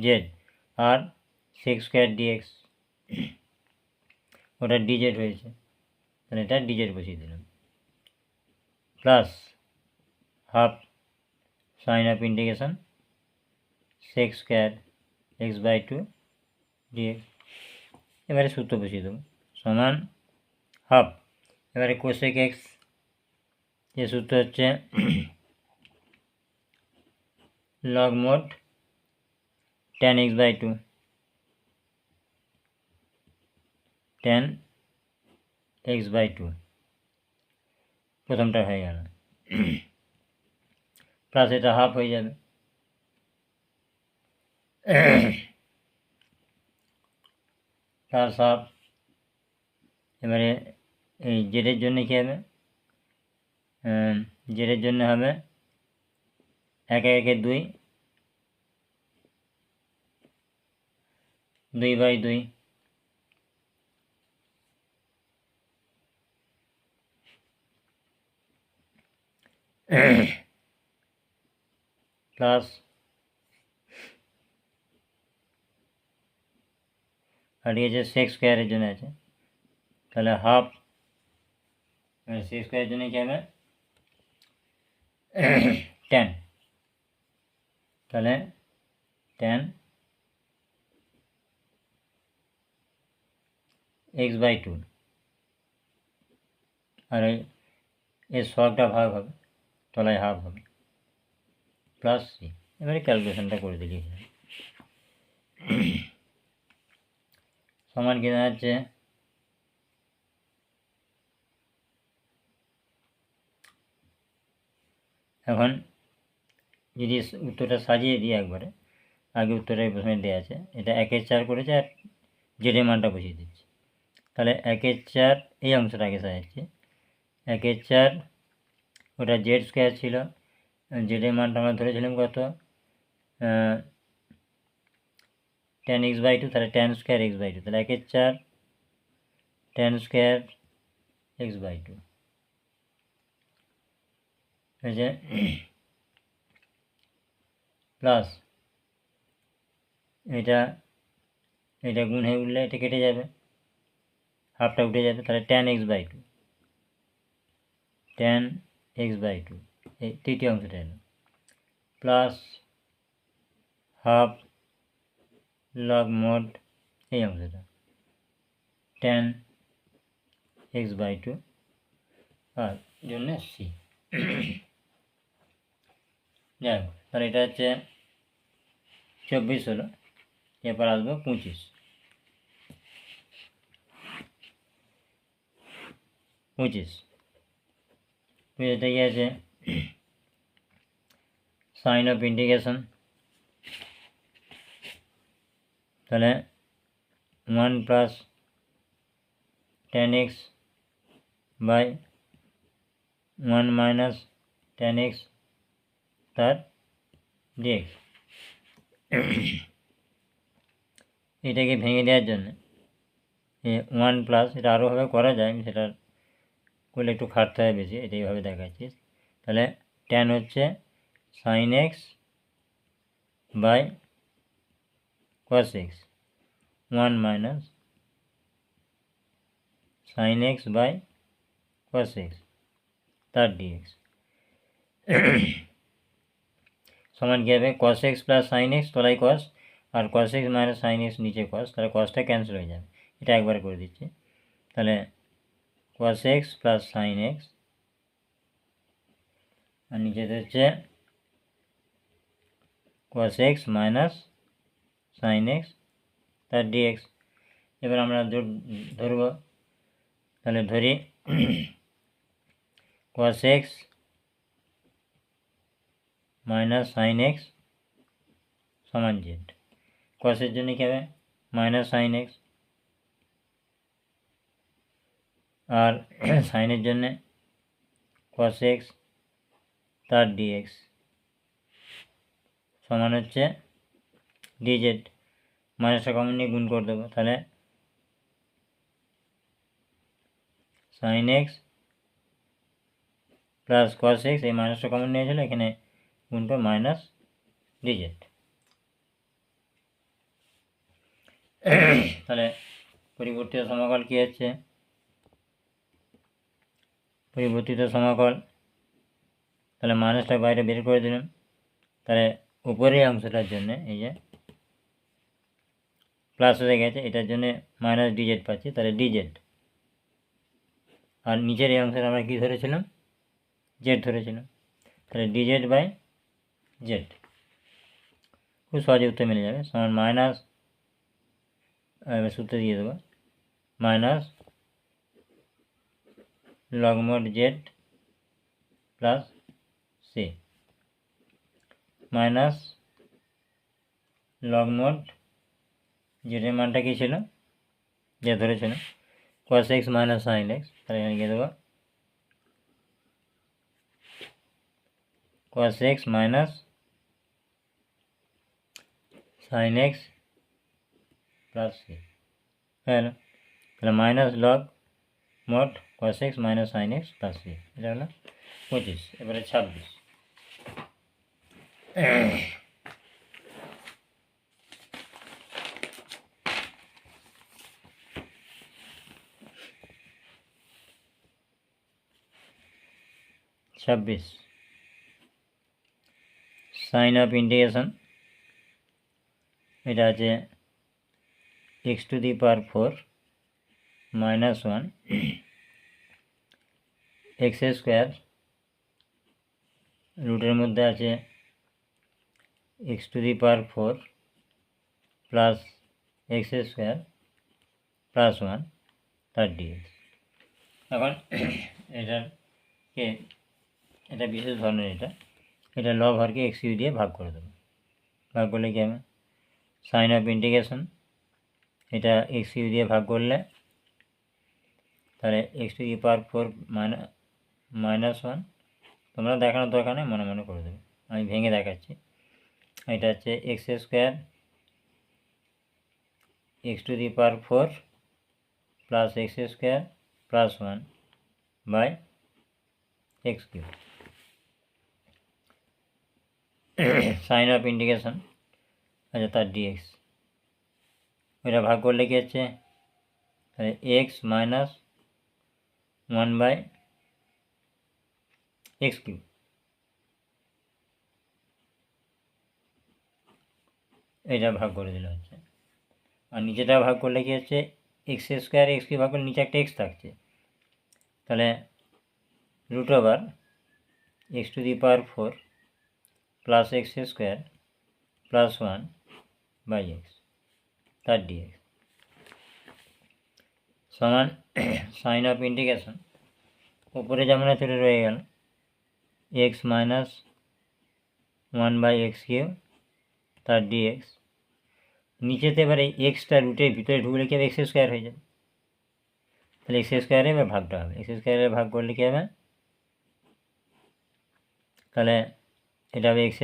জেড, আর সেক স্কোয়ার ডিএক্স, ওটা ডিজেড হয়েছে, তাহলে এটা ডিজেড বসিয়ে দিলাম, plus half sign of integration sec square x/2 dx, এবারে সূত্র বসিয়ে দেবো, সমান হাফ, এবারে কোসেক এক্স যে সূত্র হচ্ছে লগ মোড tan x/2, প্রথমটা হয়ে গেল, প্লাস এটা হাফ হয়ে যাবে, প্লাস হাফ। এবারে এই জেডের জন্য কী হবে, জেডের জন্য হবে 1/2 2/2 প্লাস আর এই যে সেক স্কোয়ারের জন্য আছে, তাহলে হাফ, সেক স্কোয়ারের জন্য কী হবে 10, তাহলে 10 x/2, আর এর শখটা ভাগ হবে, তলায় হাফ হবে, প্লাস সি। এবারে ক্যালকুলেশনটা করে দিলি সমান কি দাঁড়াচ্ছে, এখন যদি উত্তরটা সাজিয়ে দিই একবারে, আগে উত্তরটা প্রথমে দেওয়া আছে, এটা 1/4 করেছে আর জেডের মানটা বসিয়ে দিচ্ছি, তাহলে 1/4 এই অংশটা আগে সাজাচ্ছি, 1/4 ওটা জেড স্কোয়ার ছিল, জেডের মানটা আমরা ধরেছিলাম কত, tan x/2, তাহলে tan স্কোয়ার x/2, তাহলে 1/4 tan স্কোয়ার x/2 হয়েছে, প্লাস এটা গুণ হয়ে উঠলে এটা কেটে যাবে, হাফটা উঠে যাবে, তাহলে tan x/2 এই তৃতীয় অংশটা এলো, প্লাস হাফ লগ মোড এই অংশটা tan x/2 আর জন্য সি। যাই হোক, তাহলে এটা হচ্ছে 24 হলো, এরপর আসবো 25 এটা কি আছে সাইন অফ ইন্টিগ্রেশন, তাহলে 1 plus tan x by 1 minus tan x তার dx। এটাকে ভেঙে দেওয়ার জন্য 1 প্লাস, এটা আরোভাবে করা যায়, আমি সেটা করলে একটু খাটতে হয় বেশি, এটা এইভাবে দেখাচ্ছি। তাহলে ট্যান হচ্ছে sine x by cos x, 1 minus sine x by cos x তার ডিএক্স সমান কী হবে, cos x plus sine x তলায় কস, আর cos x minus sine x নিচে কস, তাহলে কসটা ক্যান্সেল হয়ে যাবে। এটা একবার করে দিচ্ছি, তাহলে কস এক্স প্লাস সাইন এক্স, আর নিচেতে হচ্ছে cos x minus sine x তার ডিএক্স। এবার আমরা ধরব, তাহলে ধরি কস এক্স মাইনাস সাইন এক্স সমান জেড। কসের জন্য কী হবে, মাইনাস সাইন এক্স, আর সাইনের জন্যে কস এক্স তার ডিএক্স সমান হচ্ছে ডিজেড। মাইনাসটা কমন নিয়ে গুণ করে দেবো, তাহলে sine x plus cos x, এই মাইনাসটা কমন নিয়েছিল, এখানে গুণ করে মাইনাস ডিজেড। তাহলে পরিবর্তিত সমাকল কী হচ্ছে, পরিবর্তিত সমাকল, তাহলে মাইনাসটা বাইরে বের করে দিলাম, তাহলে উপরের অংশটার জন্য এই যে প্লাস হয়ে গেছে, এটার জন্য মাইনাস ডিজেড পাচ্ছি, তাহলে ডিজেড। আর নিচের এই অংশটা আমরা কী ধরেছিলাম, জেড ধরেছিলাম, তাহলে ডিজেড বাই জেড, খুব সহজে উত্তর মিলে যাবে। সমান মাইনাস, সূত্র দিয়ে দেবো, minus log mod z plus C, minus log mod জেডের মানটা কী ছিল, যে ধরেছিল cos x minus sine x, তাহলে এখানে গিয়ে দেবো cos x minus sine x plus C, হ্যাঁ, তাহলে minus log mod cos x minus sine x plus C, এটা হলো 25। এবারে 26, সাইন অফ ইন্টিগ্রেশন, এটা আছে x to the power 4 minus 1 x square, রুটের মধ্যে আছে x to the power 4 plus x square plus 1 তার ডিএক্স। এখন এটাকে, এটা বিশেষ ধরনের, এটা লব হরকে এক্স ইউ দিয়ে ভাগ করে দেবো, ভাগ করলে কি হবে, সাইন অফ ইন্টিগ্রেশন, এটা এক্স ইউ দিয়ে ভাগ করলে তাহলে x to the power 4 minus 1, তোমরা দেখানোর দরকার নেই, মনে মনে করে দেবে, আমি ভেঙে দেখাচ্ছি। এটা হচ্ছে x square x to the power 4 plus x square plus 1 by x cube, sign of integration, আচ্ছা তার ডিএক্স, ওইটা ভাগ করলে কি হচ্ছে, তাহলে x minus 1 by x cube, এটা ভাগ করে দিলে হচ্ছে। আর নিচেটা ভাগ করলে কি হচ্ছে, এক্স স্কোয়ার এক্স কিউব ভাগ করলে নিচে একটা এক্স থাকছে, তাহলে root over x to the power 4 plus x square plus 1 by x তার ডিএক্স সমান সাইন অফ ইন্টিগ্রেশন, উপরে যেমন আছে রয়ে গেল, এক্স মাইনাস 1/x³ তার dx। নিচেতে এবারে এক্সটা রুটের ভিতরে ঢুকলে কি হবে, x² হয়ে যাবে। তাহলে x² এবার ভাগটা হবে, x² ভাগ করলে কী হবে, তাহলে এটা হবে x²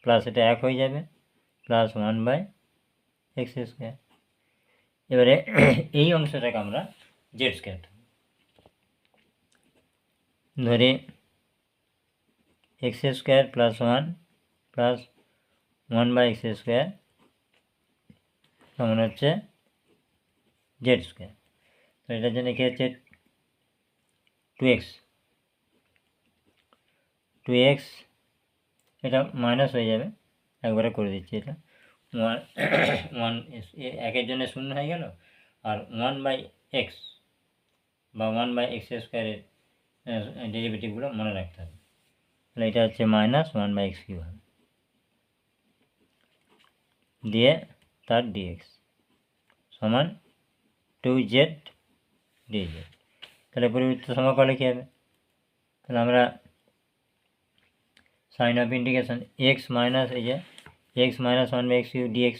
প্লাস এটা 1 হয়ে যাবে প্লাস 1/x²। এবারে এই অংশটাকে আমরা z² ধরে x² প্লাস 1 প্লাস 1/x² সমান হচ্ছে z²। তো এটার জন্য কী হচ্ছে 2x এটা মাইনাস হয়ে যাবে, একবারে করে দিচ্ছি এটা 1 এর জন্য 0 হয়ে গেল, আর 1/x বা 1/x² ডেরিভেটিভগুলো মনে রাখতে হবে। তাহলে এটা হচ্ছে মাইনাস 1/x³ হবে, দিয়ে তার dx সমান 2z dz। তাহলে পরিবর্তিত সমাকলে কী হবে, তাহলে আমরা sign of integration x minus এই যে x মাইনাস 1/x³ dx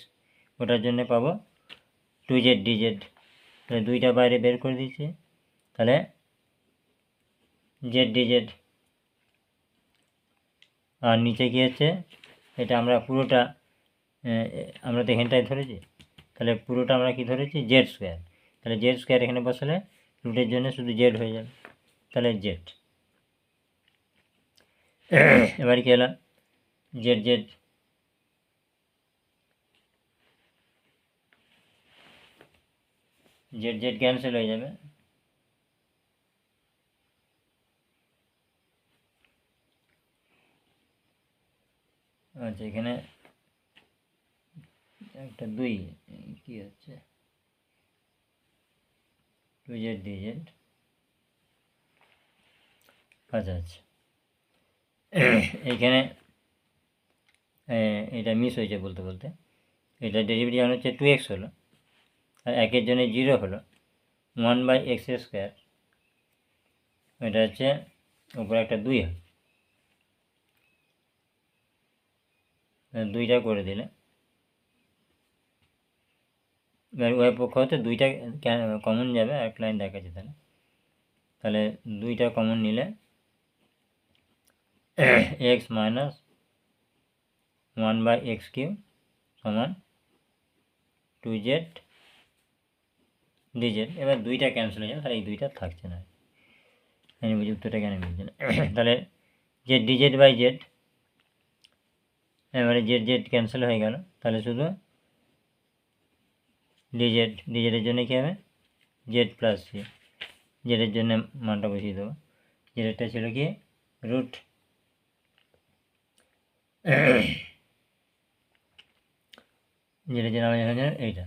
ওটার জন্য পাবো 2z dz। তাহলে দুইটা বাইরে বের করে দিচ্ছি, তাহলে z dz। আর নিচে কী হচ্ছে, এটা আমরা পুরোটা আমরা তো এখানটায় ধরেছি, তাহলে পুরোটা আমরা কি ধরেছি z²। তাহলে z² এখানে বসালে রুটের জন্য শুধু z হয়ে যাবে, তাহলে z। এবার কি হলো z ক্যান্সেল হয়ে যাবে, আচ্ছা এখানে একটা 2 কি হচ্ছে 2z dz। আচ্ছা আচ্ছা এইখানে এটা মিস হয়েছে বলতে বলতে, এটা ডেরিভেটিভ হচ্ছে 2x হলো, আর 1 এর জন্য 0 হলো 1/x², এটা হচ্ছে উপরে একটা 2 হয়, 2টা করে দিলে এবার উভয় পক্ষ হতে 2টা কমন যাবে, এক লাইন দেখাচ্ছে তাহলে, তাহলে 2টা কমন নিলে x মাইনাস 1/x³ সমান 2z dz। এবার 2টা ক্যান্সেল হয়ে যাবে, তাহলে এই 2টা থাকছে না, আমি বুঝি উত্তরটা কেন মিলছে না। তাহলে z dz/z, এবারে z ক্যান্সেল হয়ে গেল, তাহলে শুধু dz এর জন্য কী হবে z প্লাস c, জেডের জন্য মানটা বসিয়ে দেবো, জেডেরটা ছিল কি রুট জেডের জন্য আমরা জানি এইটা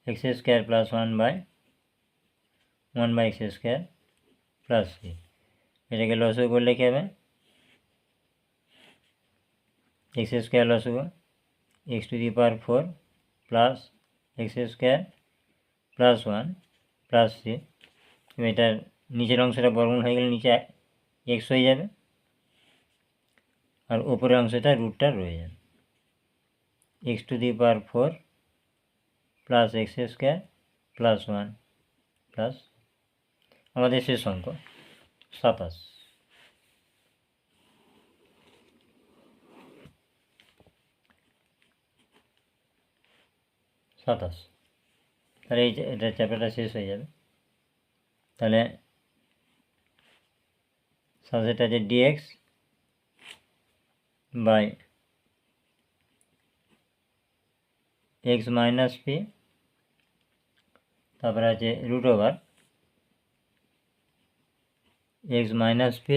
√x² plus 1/x² plus c। এটাকে লসও করলে কী হবে, x² লসও x⁴ plus x² plus 1 plus c। এটার নিচের অংশটা বর্গমূল হয়ে গেলে নিচে x হয়ে যাবে, আর উপরের অংশটা রুটটা রয়ে যাবে x⁴ plus x² plus 1 plus আমাদের শেষ অঙ্ক 27। তাহলে এটা চ্যাপ্টারটা শেষ হয়ে যাবে। তাহলে 27 আছে dx by x minus p, তারপরে আছে √x মাইনাস p,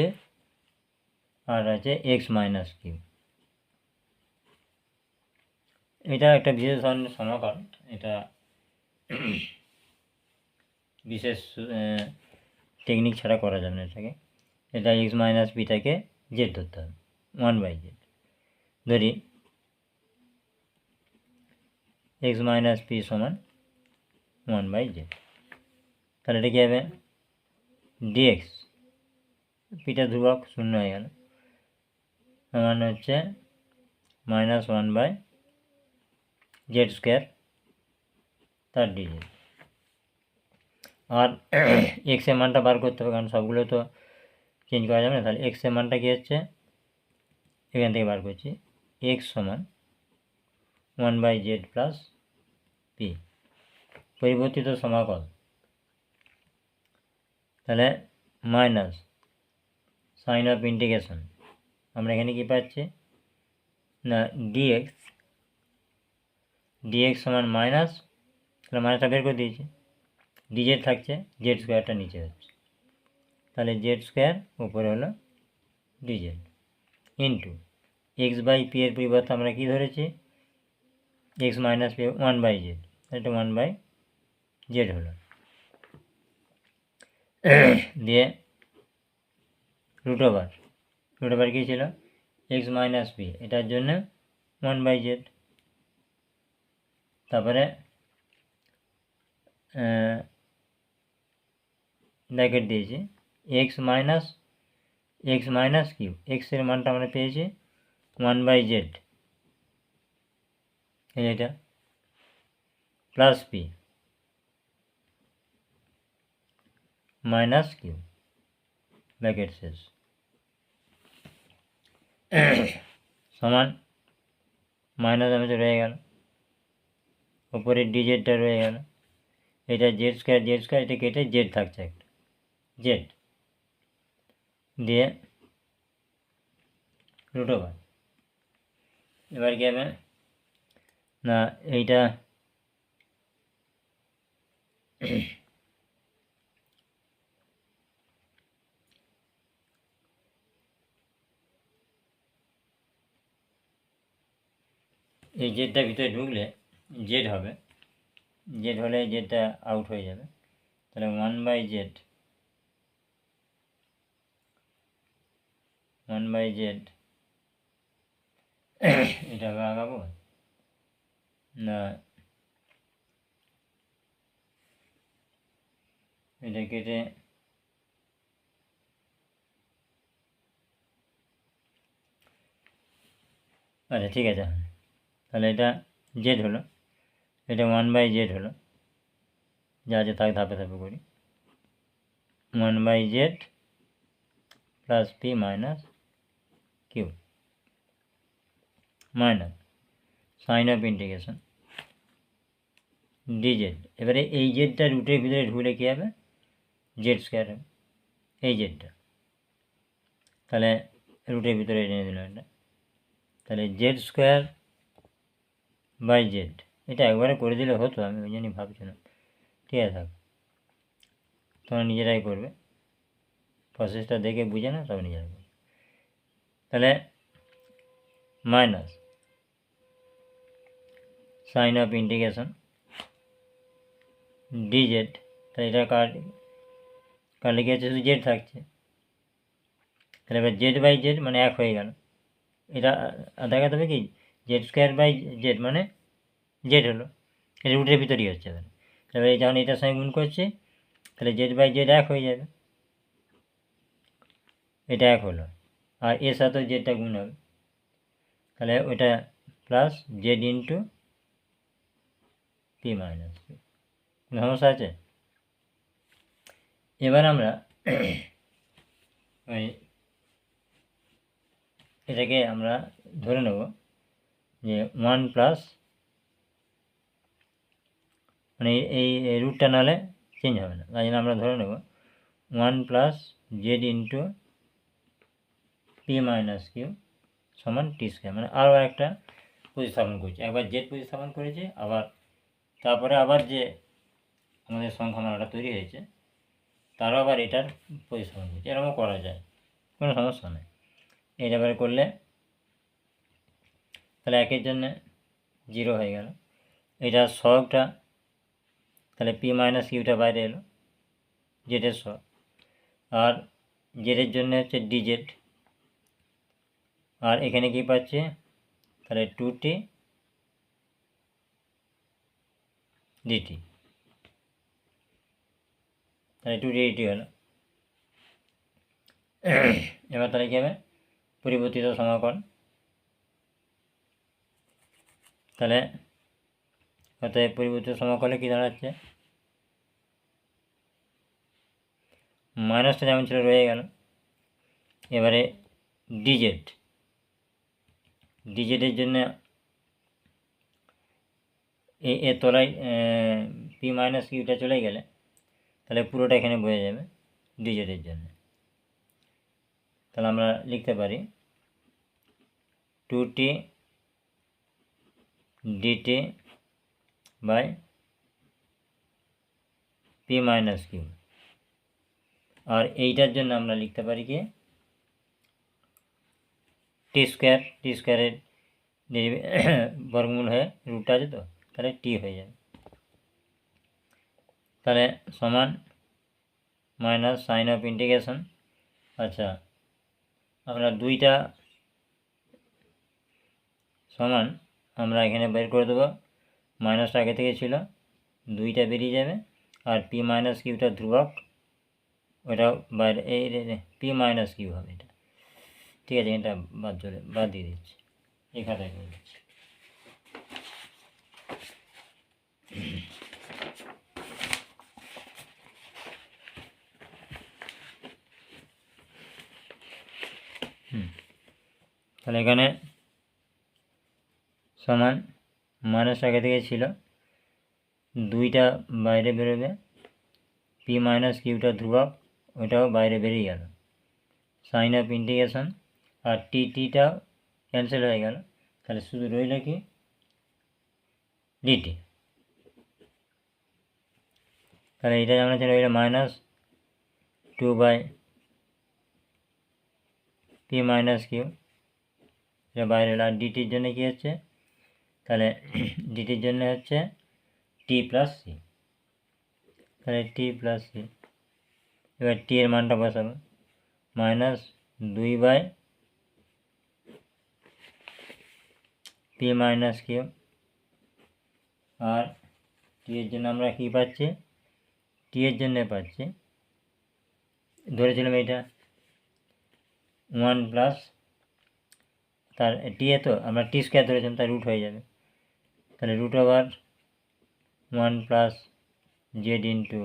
আর আছে x মাইনাস q। এটা একটা বিশেষ ধরনের সমীকরণ, এটা বিশেষ টেকনিক ছাড়া করা যাবে না এটাকে। এটা x মাইনাস পিটাকে z ধরতে হবে 1/z, ধরি x মাইনাস p সমান 1/z। তাহলে এটা কী হবে ডিএক্স, পিটা ধ্রুবক শূন্য হয়ে গেল, সমান হচ্ছে -1/z² তার ডিজেড। আর এক্স এর মানটা বার করতে হবে, কারণ সবগুলো তো চেঞ্জ করা যাবে না। তাহলে এক্স এর মানটা কী হচ্ছে, এখান থেকে বার করছি, এক্স সমান 1/z প্লাস পি, পরিবর্তিত সমাকল। তাহলে মাইনাস সাইন অফ ইন্টিগ্রেশন, আমরা এখানে কি পাচ্ছি না ডিএক্স সমান মাইনাস, তাহলে মাইনাসটা বের করে দিয়েছি, ডিজেড থাকছে, z² নিচে হচ্ছে, তাহলে z² উপরে হলো ডিজেড ইন্টু x/p এর পরিবর্তে আমরা কি ধরেছি, x - p 1/z, এটা 1/z হলো। দিয়ে রুট ওভার কী ছিল, x - p, এটার জন্য 1/z, তারপরে ব্র্যাকেট দিয়েছি x - q, x এর মানটা আমরা পেয়েছি 1/z, এটা plus p minus q, bracket শেষ, সমান মাইনাস আমাদের রয়ে গেল, উপরে ডিজেডটা রয়ে গেল, এটা z², এটা কেটে জেড থাকছে একটা, জেড দিয়ে রুট ওভার। এবার কি হবে না, এইটা এই জেডটা ভিতরে ঢুকলে জেড হবে, জেড হলে জেডটা আউট হয়ে যাবে, তাহলে 1/z এটা আগাবো না, এটা কেটে আচ্ছা ঠিক আছে, তাহলে এটা জেড হলো, এটা 1/z হলো, যা আছে তাকে ধাপে ধাপে করি, 1/z plus P minus q minus sign of integration dz. এবারে এই জেডটা রুটের ভিতরে ঢুকলে কী হবে, z² হবে, এই জেডটা, তাহলে রুটের ভিতরে এনে দিলাম এটা, তাহলে z²/z, এটা একবারে করে দিলে হতো, আমি ওই জন্যই ভাবছিলাম, ঠিক আছে থাক, তোমরা নিজেরাই করবে, প্রসেসটা দেখে বুঝে না তবে নিজেরাই করবে। তাহলে minus sign of integration DZ, তাহলে এটা কাটলে কি হচ্ছে, শুধু জেড থাকছে, তাহলে এবার z/z মানে 1 হয়ে গেল, এটা দেখাতে হবে কি z²/z মানে জেড হলো, এটা রুটের ভিতরেই হচ্ছে, তাহলে যখন এটার সঙ্গে গুণ করছি তাহলে z/z 1 হয়ে যাবে, এটা 1 হলো, আর এর সাথেও জেডটা গুণ হবে, তাহলে ওইটা plus z into p minus q, সমস্যা আছে। এবার আমরা ওই এটাকে আমরা ধরে নেব যে 1 প্লাস, মানে এই রুটটা নাহলে চেঞ্জ হবে না, তাই জন্য আমরা ধরে নেব 1 plus z into p minus q সমান t², মানে আরও একটা প্রতিস্থাপন করছি, একবার জেড প্রতিস্থাপন করেছি, আবার তারপরে আবার যে আমাদের সংখ্যামালাটা তৈরি হয়েছে তারও আবার এটার প্রতিস্থাপন করছি, এরকমও করা যায়, কোনো সমস্যা নেই। এটা এবারে করলে তাহলে 1-এর জন্য 0 হয়ে গেল, এটা সহগটা, তাহলে পি মাইনাস কিউটা বাইরে এলো, জেডের সহগ, আর জেডের জন্য হচ্ছে ডিজেড, আর এখানে কি পাচ্ছে, তাহলে 2t dt, তাহলে 2t dt হলো, এবার তাহলে কী হবে পরিবর্তিত সমাকল, তাহলে অতএব পরিবর্তিত সমাকলে কী দাঁড়াচ্ছে মাইনাসটা যেমন ছিল রয়ে গেল। এবারে ডিজেডের জন্য এর তলায় পি মাইনাস কিউটা চলে গেলে তাহলে পুরোটা এখানে বয়ে যাবে ডিজেডের জন্য। তাহলে আমরা লিখতে পারি 2t dt by P minus Q. আর এইটার জন্য আমরা লিখতে পারি কি টি স্কোয়ারের বর্গমূল হয়ে রুটটা আছে তো, তাহলে টি হয়ে যাবে। তাহলে সমান মাইনাস সাইন অফ ইন্টিগ্রেশন। আচ্ছা আমরা দুইটা সমান আমরা এখানে বের করে দেবো, মাইনাসটা আগে থেকে ছিল দুইটা বেরিয়ে যাবে, আর পি মাইনাস কিউটা ধ্রুবক ওটাও বাইরে এই পি মাইনাস কিউ হবে এটা। ঠিক আছে, এটা বাদ দিয়ে দিচ্ছি, এই খাতায় করে দিচ্ছি। তাহলে এখানে সমান মাইনাস আগে থেকে ছিল দুইটা বাইরে বেরোবে, পি মাইনাস কিউটা ধ্রুবক ওটাও বাইরে বেরিয়ে গেল, সাইন অফ ইন্টিগ্রেশন আর টিটাও ক্যান্সেল হয়ে গেল। তাহলে শুধু রইল কি ডিটি। তাহলে এটা যেমন আছে রইল minus 2 by P minus q, এটা বাইরে হলো। আর ডিটির জন্য কী হচ্ছে তাহলে ডিটির জন্য হচ্ছে টি প্লাস সি, তাহলে টি প্লাস সি। এবার টি এর মানটা বসাবো minus 2 by P minus Q. আর টি এর জন্য আমরা কী পাচ্ছি, টি এর জন্য পাচ্ছি ধরেছিলাম এটা 1 প্লাস তার টি এ তো আমরা টি স্কোয়ার ধরেছিলাম, তার রুট হয়ে যাবে, তাহলে root over 1 plus z into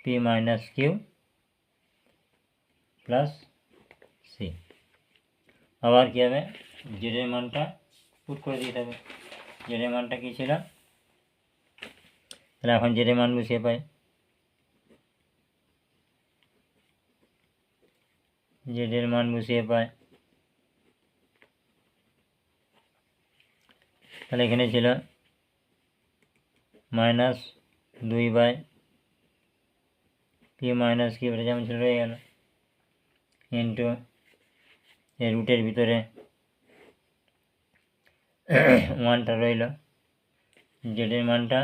p minus Q plus c. আবার কী হবে জেডের মানটা পুট করে দিতে হবে, জেডের মানটা কী ছিল, তাহলে এখন জেডের মান বসিয়ে পাই, জেডের মান বসিয়ে পাই। তাহলে এখানে ছিল minus 2 by P minus q, এটা যেমন ছিল রয়ে গেল, ইন্টু এই রুটের ভিতরে 1টা রইল, জেডের মানটা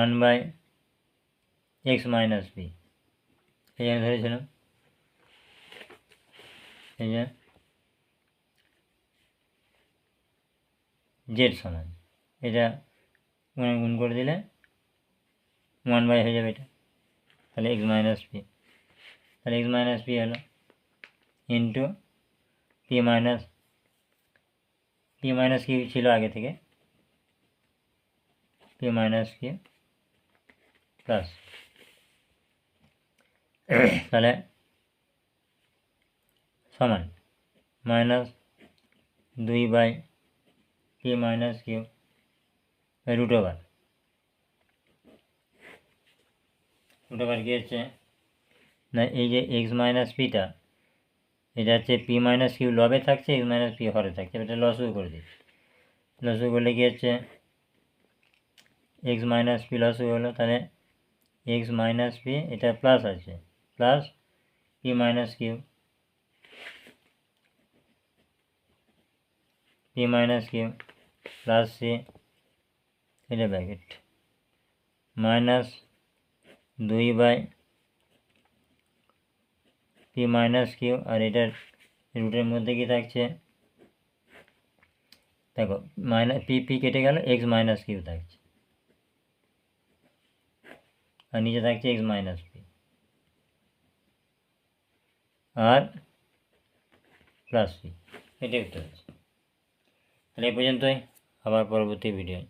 1 বাই এক্স মাইনাস পি, এই জন্য ধরেছিলাম। এই যে জেড সমান এটা গুণ করে দিলে 1 বাই হয়ে যাবে এটা, তাহলে এক্স মাইনাস পি, তাহলে এক্স মাইনাস পি হলো ইন্টু পি মাইনাস কি ছিল আগে থেকে পি মাইনাস কি প্লাস, তাহলে সমান minus 2 by P minus Q root over কী হচ্ছে না, এই যে এক্স মাইনাস পিটা এটা হচ্ছে পি মাইনাস কিউ লবে থাকছে, এক্স মাইনাস পি হরে থাকছে, এটা লসও করে দিচ্ছি। লসও করলে কী হচ্ছে এক্স মাইনাস পি লসও হলো, তাহলে এক্স মাইনাস পি এটা প্লাস আছে plus P minus Q, P minus Q plus C এটা bracket minus 2 by P minus Q, আর এটার রুটের মধ্যে কি থাকছে দেখো মাইনাস পি কেটে গেল, এক্স মাইনাস কিউ থাকছে, আর নিচে থাকছে এক্স মাইনাস পি। আর প্লাস সি, এটাই উত্তর আছে। তাহলে এই পর্যন্তই, আবার পরবর্তী ভিডিও।